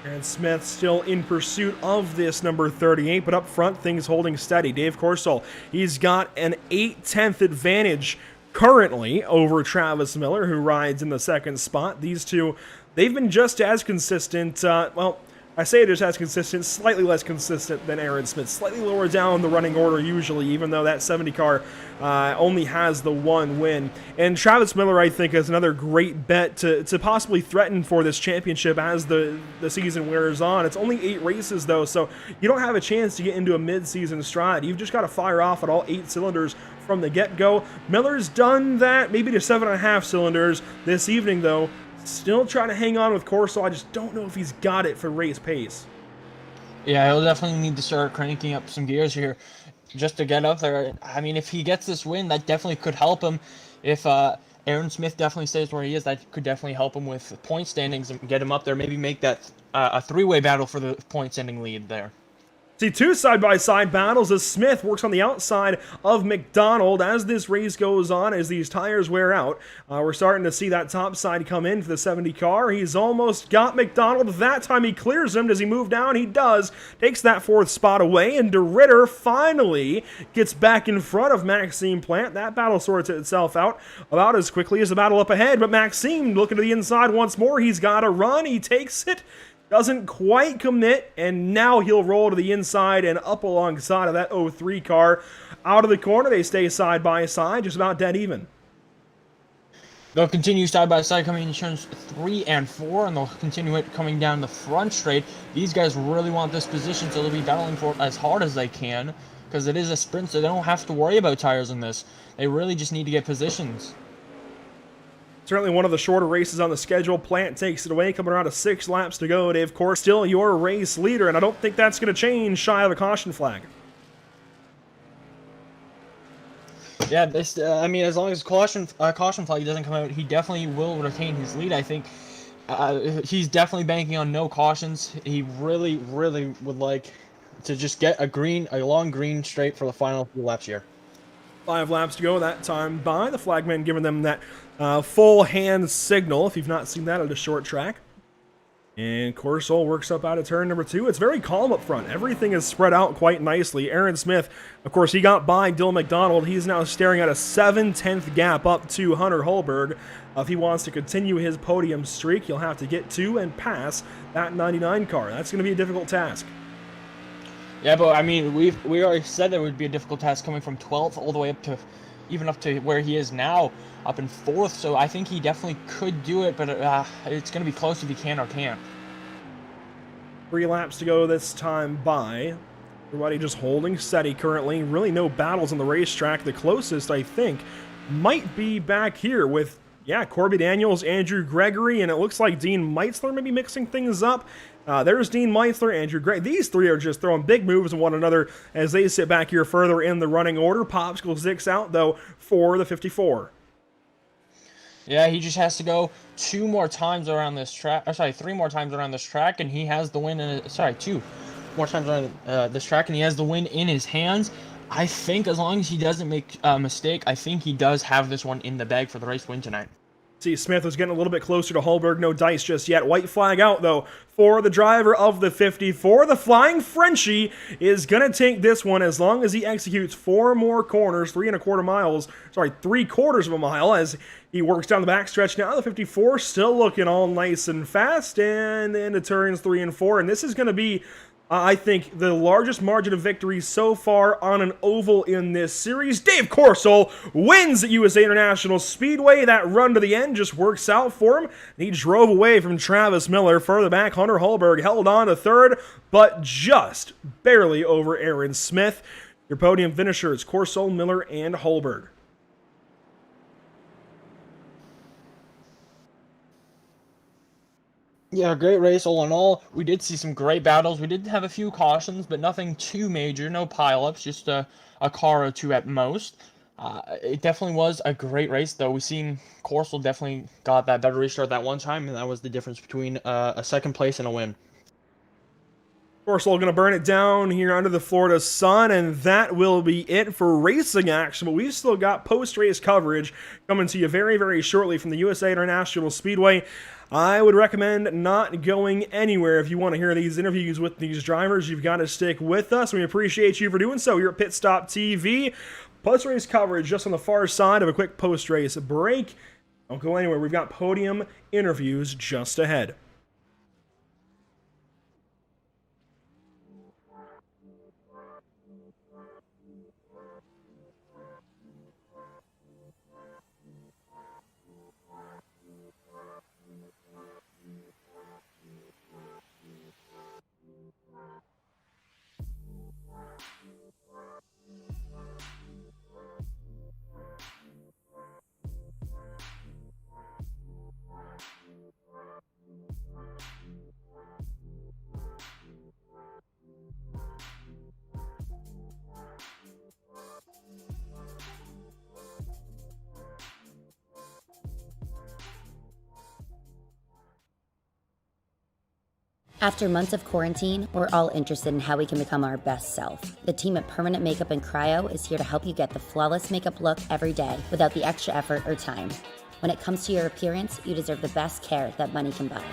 And Smith still in pursuit of this number 38, but up front, things holding steady. Dave Corsall, he's got an 8/10 advantage currently over Travis Miller, who rides in the 2nd spot. These two, they've been just as consistent, well, I say just as consistent, slightly less consistent than Aaron Smith. Slightly lower down the running order usually, even though that 70 car only has the 1 win. And Travis Miller, I think, is another great bet to possibly threaten for this championship as the season wears on. It's only 8 races, though, so you don't have a chance to get into a mid-season stride. You've just got to fire off at all 8 cylinders from the get-go. Miller's done that, maybe to 7.5 cylinders this evening, though. Still trying to hang on with Corso. I just don't know if he's got it for race pace. Yeah, he'll definitely need to start cranking up some gears here just to get up there. I mean, if he gets this win, that definitely could help him. If Aaron Smith definitely stays where he is, that could definitely help him with point standings and get him up there. Maybe make that a 3-way battle for the point standing lead there. See, 2 side-by-side battles as Smith works on the outside of McDonald as this race goes on, as these tires wear out. We're starting to see that top side come in for the 70 car. He's almost got McDonald. That time he clears him. Does he move down? He does. Takes that 4th spot away, and DeRitter finally gets back in front of Maxime Plant. That battle sorts itself out about as quickly as the battle up ahead, but Maxime looking to the inside once more. He's got a run. He takes it. Doesn't quite commit, and now he'll roll to the inside and up alongside of that 03 car. Out of the corner, they stay side by side, just about dead even. They'll continue side by side coming in turns 3 and 4, and they'll continue it coming down the front straight. These guys really want this position, so they'll be battling for it as hard as they can, because it is a sprint, so they don't have to worry about tires in this. They really just need to get positions. Certainly one of the shorter races on the schedule. Plant takes it away, coming around to 6 laps to go. Dave, of course, still your race leader, and I don't think that's going to change shy of a caution flag. Yeah, this. I mean, as long as caution flag doesn't come out, he definitely will retain his lead. I think he's definitely banking on no cautions. He really, really would like to just get a long green straight for the final few laps here. 5 laps to go that time by the flagman, giving them that full hand signal, if you've not seen that at a short track. And Corsall works up out of turn number 2. It's very calm up front. Everything is spread out quite nicely. Aaron Smith, of course, he got by Dylan McDonald. He's now staring at a 7/10 gap up to Hunter Holberg. If he wants to continue his podium streak, he'll have to get to and pass that 99 car. That's going to be a difficult task. Yeah, but I mean, we already said that it would be a difficult task coming from 12th all the way up to where he is now, up in 4th. So I think he definitely could do it, but it's going to be close if he can or can't. 3 laps to go this time by. Everybody just holding steady currently. Really no battles on the racetrack. The closest, I think, might be back here with, yeah, Corby Daniels, Andrew Gregory, and it looks like Dean Meitzler maybe mixing things up. There's Dean Meitzler, Andrew Gregory. These three are just throwing big moves at one another as they sit back here further in the running order. Popsicle Zix out, though, for the 54. Yeah, he just has to go 2 more times around this track. Or sorry, 3 more times around this track, and he has the win. Sorry, 2 more times around this track, and he has the win in his hands. I think as long as he doesn't make a mistake, I think he does have this one in the bag for the race win tonight. See, Smith was getting a little bit closer to Hallberg. No dice just yet. White flag out, though, for the driver of the 54. The Flying Frenchie is going to take this one as long as he executes 4 more corners, 3 quarters of a mile, as he works down the backstretch. Now the 54 still looking all nice and fast, and into turns 3 and 4. And this is going to be, I think, the largest margin of victory so far on an oval in this series. Dave Corso wins at USA International Speedway. That run to the end just works out for him. And he drove away from Travis Miller. Further back, Hunter Hallberg held on to third, but just barely over Aaron Smith. Your podium finishers, Corso, Miller, and Hallberg. Yeah, great race all in all. We did see some great battles. We did have a few cautions, but nothing too major. No pileups, just a car or 2 at most. It definitely was a great race, though. We seen Corso definitely got that better restart that one time, and that was the difference between a second place and a win. Corso going to burn it down here under the Florida sun, and that will be it for racing action. But we've still got post-race coverage coming to you very, very shortly from the USA International Speedway. I would recommend not going anywhere if you want to hear these interviews with these drivers. You've got to stick with us. We appreciate you for doing so here at Pit Stop TV. Post-race coverage just on the far side of a quick post-race break. Don't go anywhere. We've got podium interviews just ahead. After months of quarantine, we're all interested in how we can become our best self. The team at Permanent Makeup and Cryo is here to help you get the flawless makeup look every day without the extra effort or time. When it comes to your appearance, you deserve the best care that money can buy.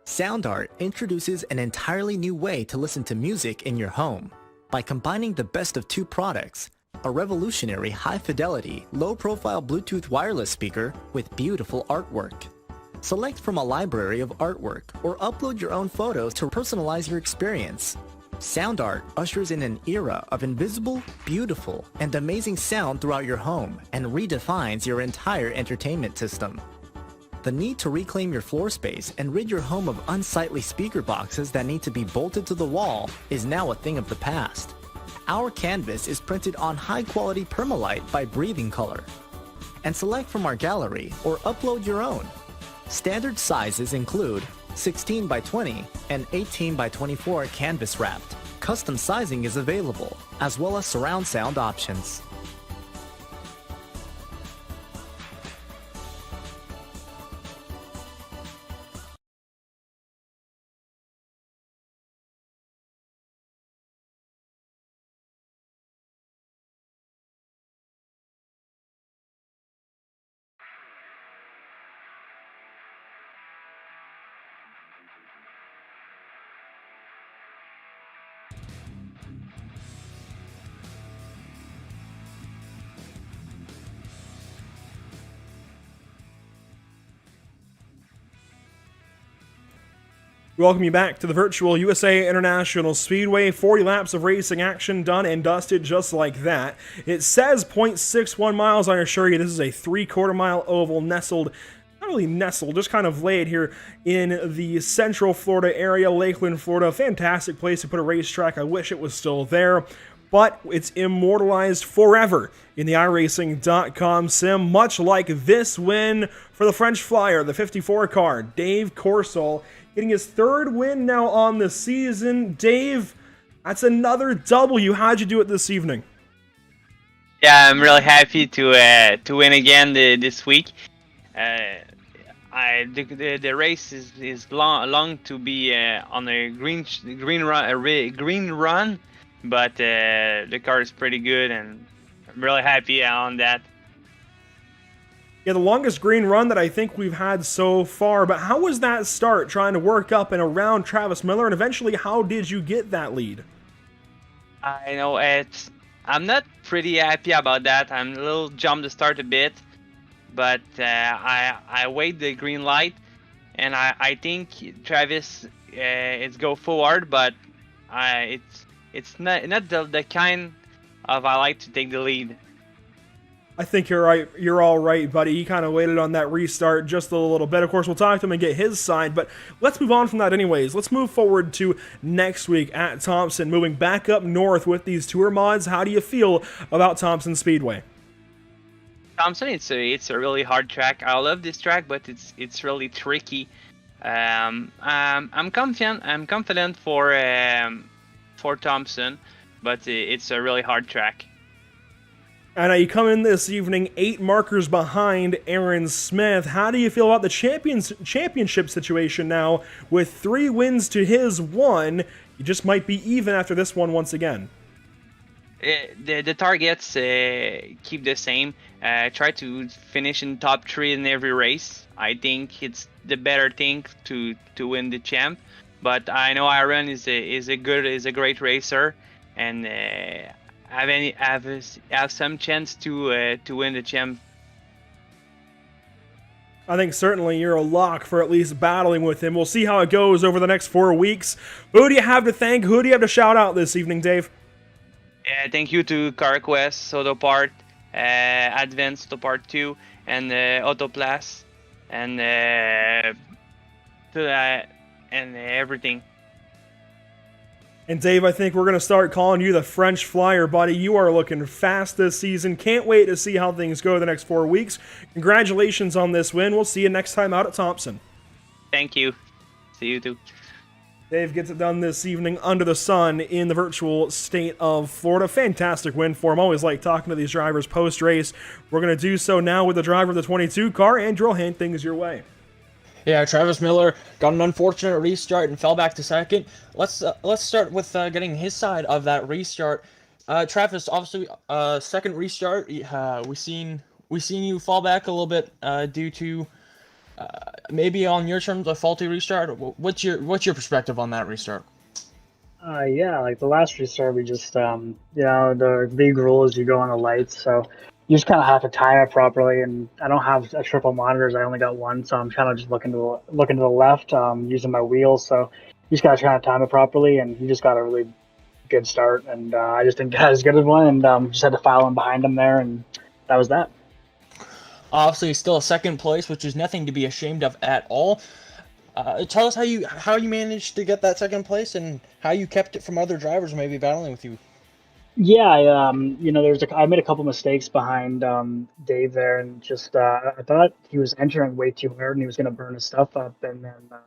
Sound Art introduces an entirely new way to listen to music in your home. By combining the best of 2 products, a revolutionary high-fidelity, low-profile Bluetooth wireless speaker with beautiful artwork. Select from a library of artwork or upload your own photos to personalize your experience. Sound Art ushers in an era of invisible, beautiful, and amazing sound throughout your home and redefines your entire entertainment system. The need to reclaim your floor space and rid your home of unsightly speaker boxes that need to be bolted to the wall is now a thing of the past. Our canvas is printed on high-quality permalite by Breathing Color. And select from our gallery or upload your own. Standard sizes include 16 by 20 and 18 by 24 canvas wrapped. Custom sizing is available, as well as surround sound options. We welcome you back to the virtual USA International Speedway. 40 laps of racing action done and dusted just like that. It says 0.61 miles. I assure you this is a 3/4 mile oval nestled not really nestled, just kind of laid here in the Central Florida area, Lakeland, Florida. Fantastic place to put a racetrack. I wish it was still there, but it's immortalized forever in the iRacing.com sim, much like this win for the French Flyer, the 54 car, Dave Corsall, getting his third win now on the season. Dave, that's another W. How'd you do it this evening? Yeah, I'm really happy to win again this week. The race is long to be on a green run, but the car is pretty good, and I'm really happy on that. Yeah, the longest green run that I think we've had so far. But how was that start, trying to work up and around Travis Miller, and eventually how did you get that lead? I know I'm not pretty happy about that. I'm a little jumped the start a bit, but I wait the green light, and I think Travis it's go forward, but it's not the kind of I like to take the lead. I think you're right. You're all right, buddy. He kind of waited on that restart just a little bit. Of course, we'll talk to him and get his side, but let's move on from that anyways. Let's move forward to next week at Thompson, moving back up north with these tour mods. How do you feel about Thompson Speedway? Thompson, it's a really hard track. I love this track, but it's really tricky. I'm confident for Thompson, but it's a really hard track. And you come in this evening 8 markers behind Aaron Smith. How do you feel about the championship situation now with 3 wins to his 1? You just might be even after this one once again. The targets keep the same. Try to finish in top 3 in every race. I think it's the better thing to win the champ. But I know Aaron is a great racer, and have some chance to win the champ. I think certainly you're a lock for at least battling with him. We'll see how it goes over the next 4 weeks. Who do you have to thank? Who do you have to shout out this evening, Dave? Thank you to CarQuest, Autopart, Advance Autopart 2, and Autoplast, and everything. And Dave, I think we're going to start calling you the French Flyer, buddy. You are looking fast this season. Can't wait to see how things go the next 4 weeks. Congratulations on this win. We'll see you next time out at Thompson. Thank you. See you too. Dave gets it done this evening under the sun in the virtual state of Florida. Fantastic win for him. Always like talking to these drivers post-race. We're going to do so now with the driver of the 22 car. Andrew, I'll hand things your way. Yeah, Travis Miller got an unfortunate restart and fell back to second. Let's start with getting his side of that restart. Travis, obviously, second restart. We seen you fall back a little bit due to maybe on your terms a faulty restart. What's your perspective on that restart? Yeah, like the last restart, we just the league rule is you go on the lights, so you just kind of have to time it properly. And I don't have a triple monitors; I only got one, so I'm kind of just looking to the left, using my wheels. So you just got to try to time it properly, and you just got a really good start. And I just didn't get as good as one, and just had to file in behind him there, and that was that. Obviously, still a second place, which is nothing to be ashamed of at all. Tell us how you managed to get that second place and how you kept it from other drivers maybe battling with you. Yeah, I made a couple mistakes behind Dave there, and just I thought he was entering way too hard and he was going to burn his stuff up, and then I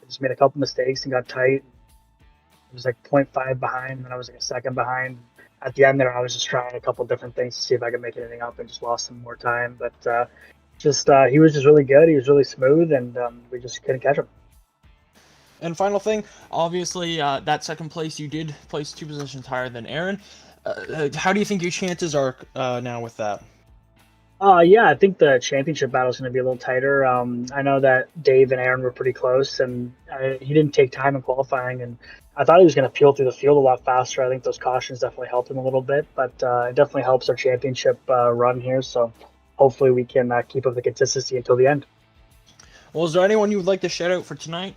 just made a couple mistakes and got tight. It was like 0.5 behind, and then I was like a second behind. At the end there, I was just trying a couple different things to see if I could make anything up, and just lost some more time. But he was just really good. He was really smooth, and we just couldn't catch him. And final thing, obviously, that second place, you did place 2 positions higher than Aaron. How do you think your chances are now with that? Yeah, I think the championship battle is going to be a little tighter. I know that Dave and Aaron were pretty close, and he didn't take time in qualifying, and I thought he was going to peel through the field a lot faster. I think those cautions definitely helped him a little bit, but it definitely helps our championship run here, so hopefully we can keep up the consistency until the end. Well, is there anyone you would like to shout out for tonight?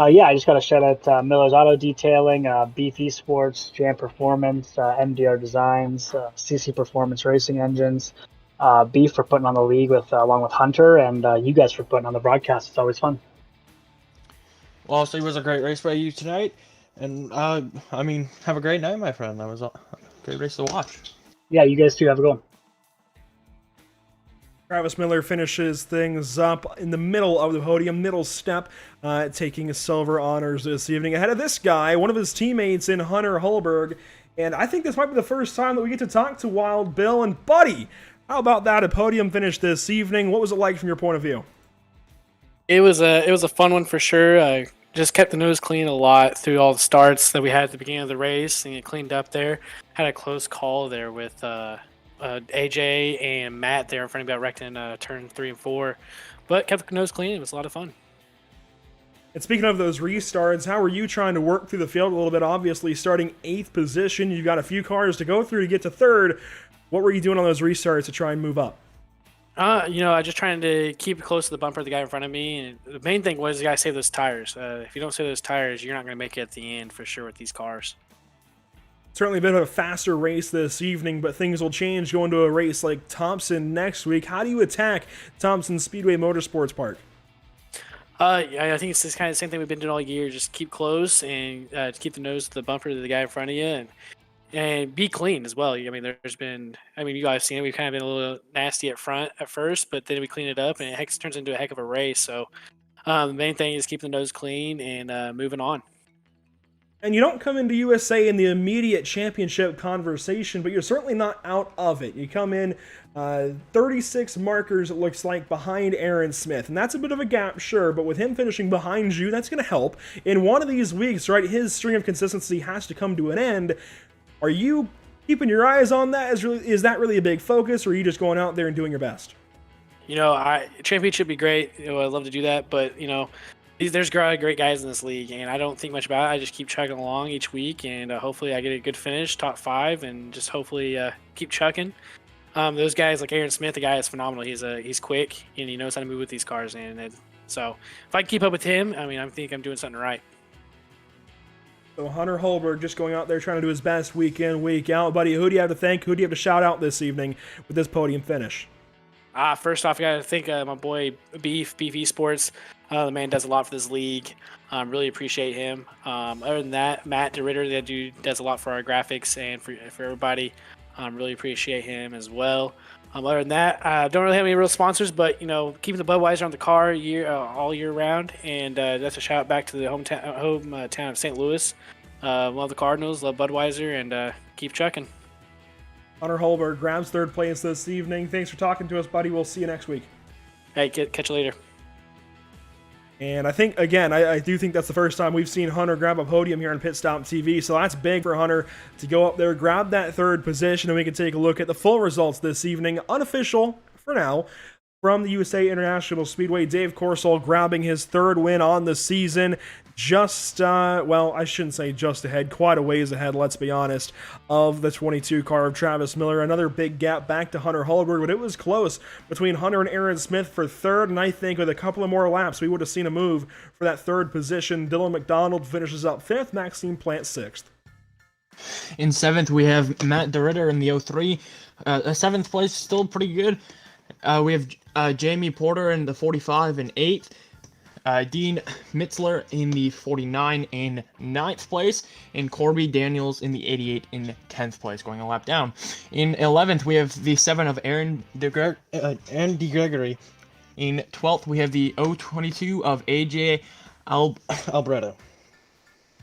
Yeah, I just got to shout out Miller's Auto Detailing, Beef Esports, Jam Performance, MDR Designs, CC Performance Racing Engines, Beef for putting on the league along with Hunter, and you guys for putting on the broadcast. It's always fun. Well, so it was a great race by you tonight, and I mean, have a great night, my friend. That was a great race to watch. Yeah, you guys too. Have a good one. Travis Miller finishes things up in the middle of the podium, middle step, taking silver honors this evening. Ahead of this guy, one of his teammates in Hunter Hulberg, and I think this might be the first time that we get to talk to Wild Bill. And buddy, how about that, a podium finish this evening? What was it like from your point of view? It was a fun one for sure. Just kept the nose clean a lot through all the starts that we had at the beginning of the race, and it cleaned up there. Had a close call there with AJ and Matt there in front of me, got wrecked in turn 3 and 4, but kept the nose clean. It was a lot of fun. And speaking of those restarts, how are you trying to work through the field a little bit? Obviously, starting 8th position, you've got a few cars to go through to get to 3rd. What were you doing on those restarts to try and move up? I just trying to keep it close to the bumper of the guy in front of me. And the main thing was you gotta save those tires. If you don't save those tires, you're not gonna make it at the end for sure with these cars. Certainly a bit of a faster race this evening, but things will change going to a race like Thompson next week. How do you attack Thompson Speedway Motorsports Park? I think it's just kind of the same thing we've been doing all year. Just keep close and keep the nose to the bumper of the guy in front of you, and be clean as well. I mean, you guys seen it. We've kind of been a little nasty at front at first, but then we clean it up, and it turns into a heck of a race. So the main thing is keeping the nose clean and moving on. And you don't come into USA in the immediate championship conversation, but you're certainly not out of it. You come in 36 markers, it looks like, behind Aaron Smith. And that's a bit of a gap, sure, but with him finishing behind you, that's going to help. In one of these weeks, right, his string of consistency has to come to an end. Are you keeping your eyes on that? Is that really a big focus, or are you just going out there and doing your best? Championship would be great. I'd love to do that, but, there's great guys in this league, and I don't think much about it. I just keep chugging along each week, and hopefully I get a good finish, top 5, and just hopefully keep chucking. Those guys like Aaron Smith, the guy is phenomenal. He's quick, and he knows how to move with these cars. So if I can keep up with him, I think I'm doing something right. So Hunter Hulberg just going out there trying to do his best week in, week out. Buddy, who do you have to thank? Who do you have to shout out this evening with this podium finish? First off, I got to thank my boy Beef Esports. The man does a lot for this league. Really appreciate him. Other than that, Matt DeRitter, that dude does a lot for our graphics and for everybody. Really appreciate him as well. Other than that, don't really have any real sponsors, but keeping the Budweiser on the car all year round, and that's a shout out back to the hometown of St. Louis. Love the Cardinals, love Budweiser, and keep chucking. Hunter Hulberg grabs 3rd place this evening. Thanks for talking to us, buddy. We'll see you next week. Hey, catch you later. And I think, again, I do think that's the first time we've seen Hunter grab a podium here on Pit Stop TV, so that's big for Hunter to go up there, grab that 3rd position, and we can take a look at the full results this evening. Unofficial, for now, from the USA International Speedway. Dave Corsall grabbing his 3rd win on the season. Just, I shouldn't say just ahead, quite a ways ahead, let's be honest, of the 22 car of Travis Miller. Another big gap back to Hunter Hulberg, but it was close between Hunter and Aaron Smith for 3rd, and I think with a couple of more laps, we would have seen a move for that 3rd position. Dylan McDonald finishes up 5th, Maxime Plant 6th. In 7th, we have Matt DeRitter in the 03. 7th place, still pretty good. We have Jamie Porter in the 45 and 8th. Dean Mitzler in the 49 in 9th place, and Corby Daniels in the 88 in 10th place, going a lap down. In 11th, we have the 7 of Aaron DeGregory. In 12th, we have the 022 of AJ Albretta.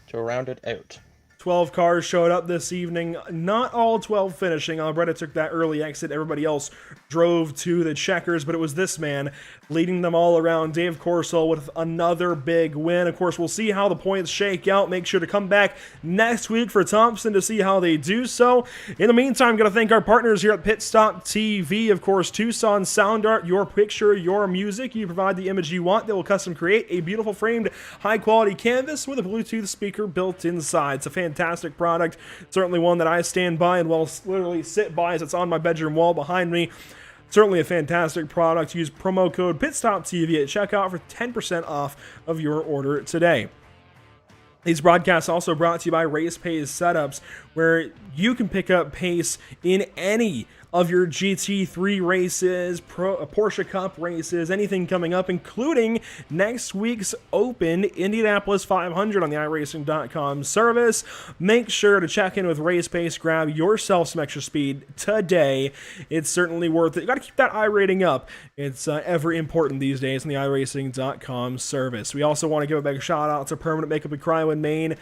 To round it out. 12 cars showed up this evening, not all 12 finishing. Alberta took that early exit. Everybody else drove to the checkers, but it was this man leading them all around. Dave Corsall with another big win. Of course, we'll see how the points shake out. Make sure to come back next week for Thompson to see how they do so. In the meantime, got to thank our partners here at Pit Stop TV. Of course, Tucson Sound Art, your picture, your music. You provide the image you want. They will custom create a beautiful framed, high-quality canvas with a Bluetooth speaker built inside. It's a fantastic product. Certainly one that I stand by and will literally sit by as it's on my bedroom wall behind me. Certainly a fantastic product. Use promo code PitStopTV at checkout for 10% off of your order today. These broadcasts also brought to you by Race Pace Setups, where you can pick up pace in any of your GT3 races, Porsche Cup races, anything coming up, including next week's Open Indianapolis 500 on the iRacing.com service. Make sure to check in with Race Pace, grab yourself some extra speed today. It's certainly worth it. You got to keep that iRating up. It's ever important these days on the iRacing.com service. We also want to give a big shout out to Permanent Makeup in Cryo in Maine,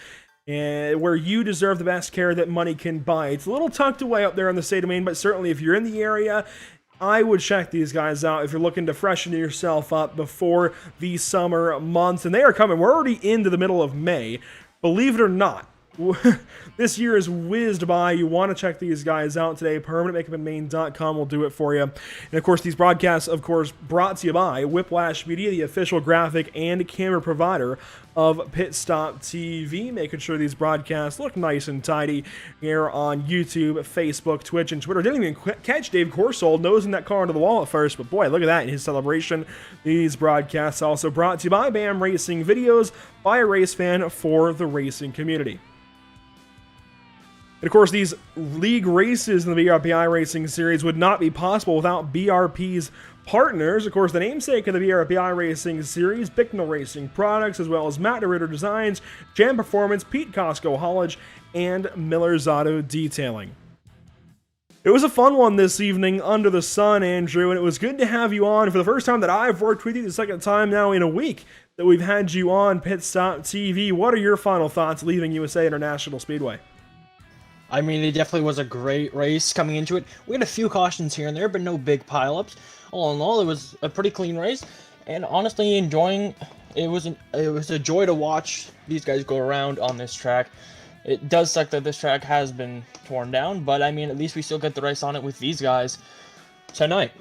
and where you deserve the best care that money can buy. It's a little tucked away up there in the state of Maine, but certainly if you're in the area, I would check these guys out if you're looking to freshen yourself up before the summer months. And they are coming. We're already into the middle of May. Believe it or not, this year is whizzed by. You want to check these guys out today. PermanentMakeupInMaine.com will do it for you. And of course, these broadcasts, of course, brought to you by Whiplash Media, the official graphic and camera provider of Pit Stop TV, making sure these broadcasts look nice and tidy here on YouTube, Facebook, Twitch, and Twitter. Didn't even catch Dave Corsold nosing that car into the wall at first, but boy, look at that in his celebration. These broadcasts also brought to you by BAM Racing Videos, by a race fan for the racing community. And of course, these league races in the BRP iRacing series would not be possible without BRP's partners. Of course, the namesake of the BRP iRacing series, Bicknell Racing Products, as well as Matt DeRitter Designs, Jam Performance, Pete Costco Haulage, and Miller's Auto Detailing. It was a fun one this evening under the sun, Andrew, and it was good to have you on for the first time that I've worked with you, the second time now in a week that we've had you on Pit Stop TV. What are your final thoughts leaving USA International Speedway? I mean, it definitely was a great race coming into it. We had a few cautions here and there, but no big pileups. All in all, it was a pretty clean race, and honestly, enjoying. It was a joy to watch these guys go around on this track. It does suck that this track has been torn down, but I mean, at least we still get the race on it with these guys tonight.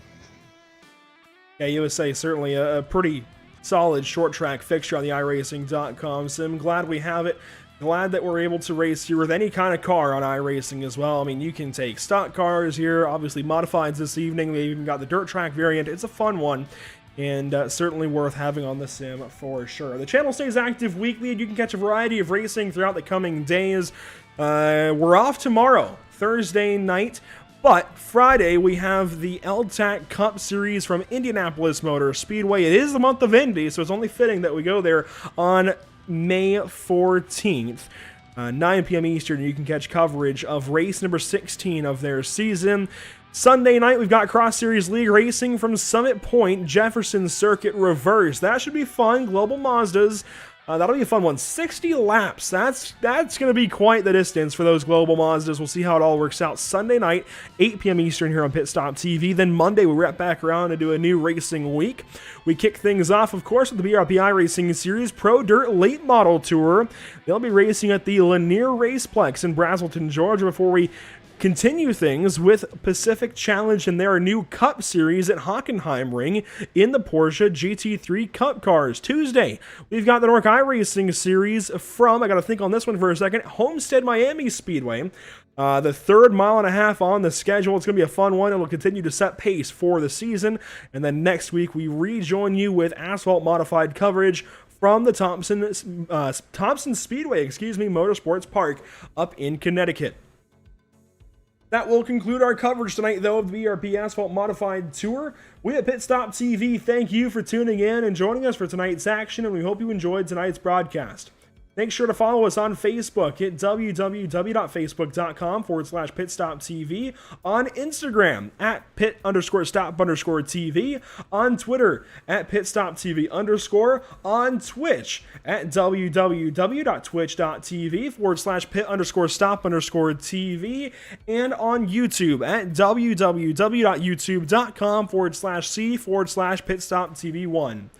Yeah, USA certainly a pretty solid short track fixture on the iRacing.com. So I'm glad we have it. Glad that we're able to race here with any kind of car on iRacing as well. I mean, you can take stock cars here, obviously modifieds this evening. We even got the dirt track variant. It's a fun one, and certainly worth having on the sim for sure. The channel stays active weekly, and you can catch a variety of racing throughout the coming days. We're off tomorrow, Thursday night, but Friday we have the LTAC Cup Series from Indianapolis Motor Speedway. It is the month of Indy, so it's only fitting that we go there on May 14th, 9 p.m. Eastern. You can catch coverage of race number 16 of their season. Sunday night, we've got Cross Series League racing from Summit Point, Jefferson Circuit Reverse. That should be fun. Global Mazdas. That'll be a fun one. 60 laps. That's going to be quite the distance for those Global Mazdas. We'll see how it all works out. Sunday night, 8 p.m. Eastern here on Pit Stop TV. Then Monday, we wrap back around and do a new racing week. We kick things off, of course, with the BRP iRacing Series Pro Dirt Late Model Tour. They'll be racing at the Lanier Raceplex in Braselton, Georgia, before we continue things with Pacific Challenge and their new Cup Series at Hockenheim Ring in the Porsche GT3 Cup cars. Tuesday, we've got the Nork iRacing Series from, I got to think on this one for a second, Homestead Miami Speedway. The third mile and a half on the schedule. It's going to be a fun one. It'll continue to set pace for the season. And then next week, we rejoin you with Asphalt modified coverage from the Thompson Speedway, Motorsports Park up in Connecticut. That will conclude our coverage tonight, though, of the BRP Asphalt Modified Tour. We at Pit Stop TV thank you for tuning in and joining us for tonight's action, and we hope you enjoyed tonight's broadcast. Make sure to follow us on Facebook at www.facebook.com/pitstoptv, on Instagram at pit_stop_TV, on Twitter at pitstoptv_, on Twitch at www.twitch.tv/pit_stop_TV, and on YouTube at www.youtube.com/c/pitstoptv1.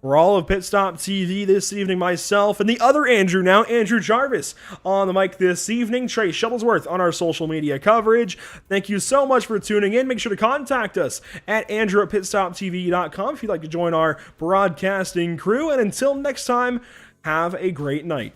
For all of Pit Stop TV this evening, myself and the other Andrew now, Andrew Jarvis, on the mic this evening, Trey Shuttlesworth on our social media coverage. Thank you so much for tuning in. Make sure to contact us at andrew@pitstoptv.com if you'd like to join our broadcasting crew. And until next time, have a great night.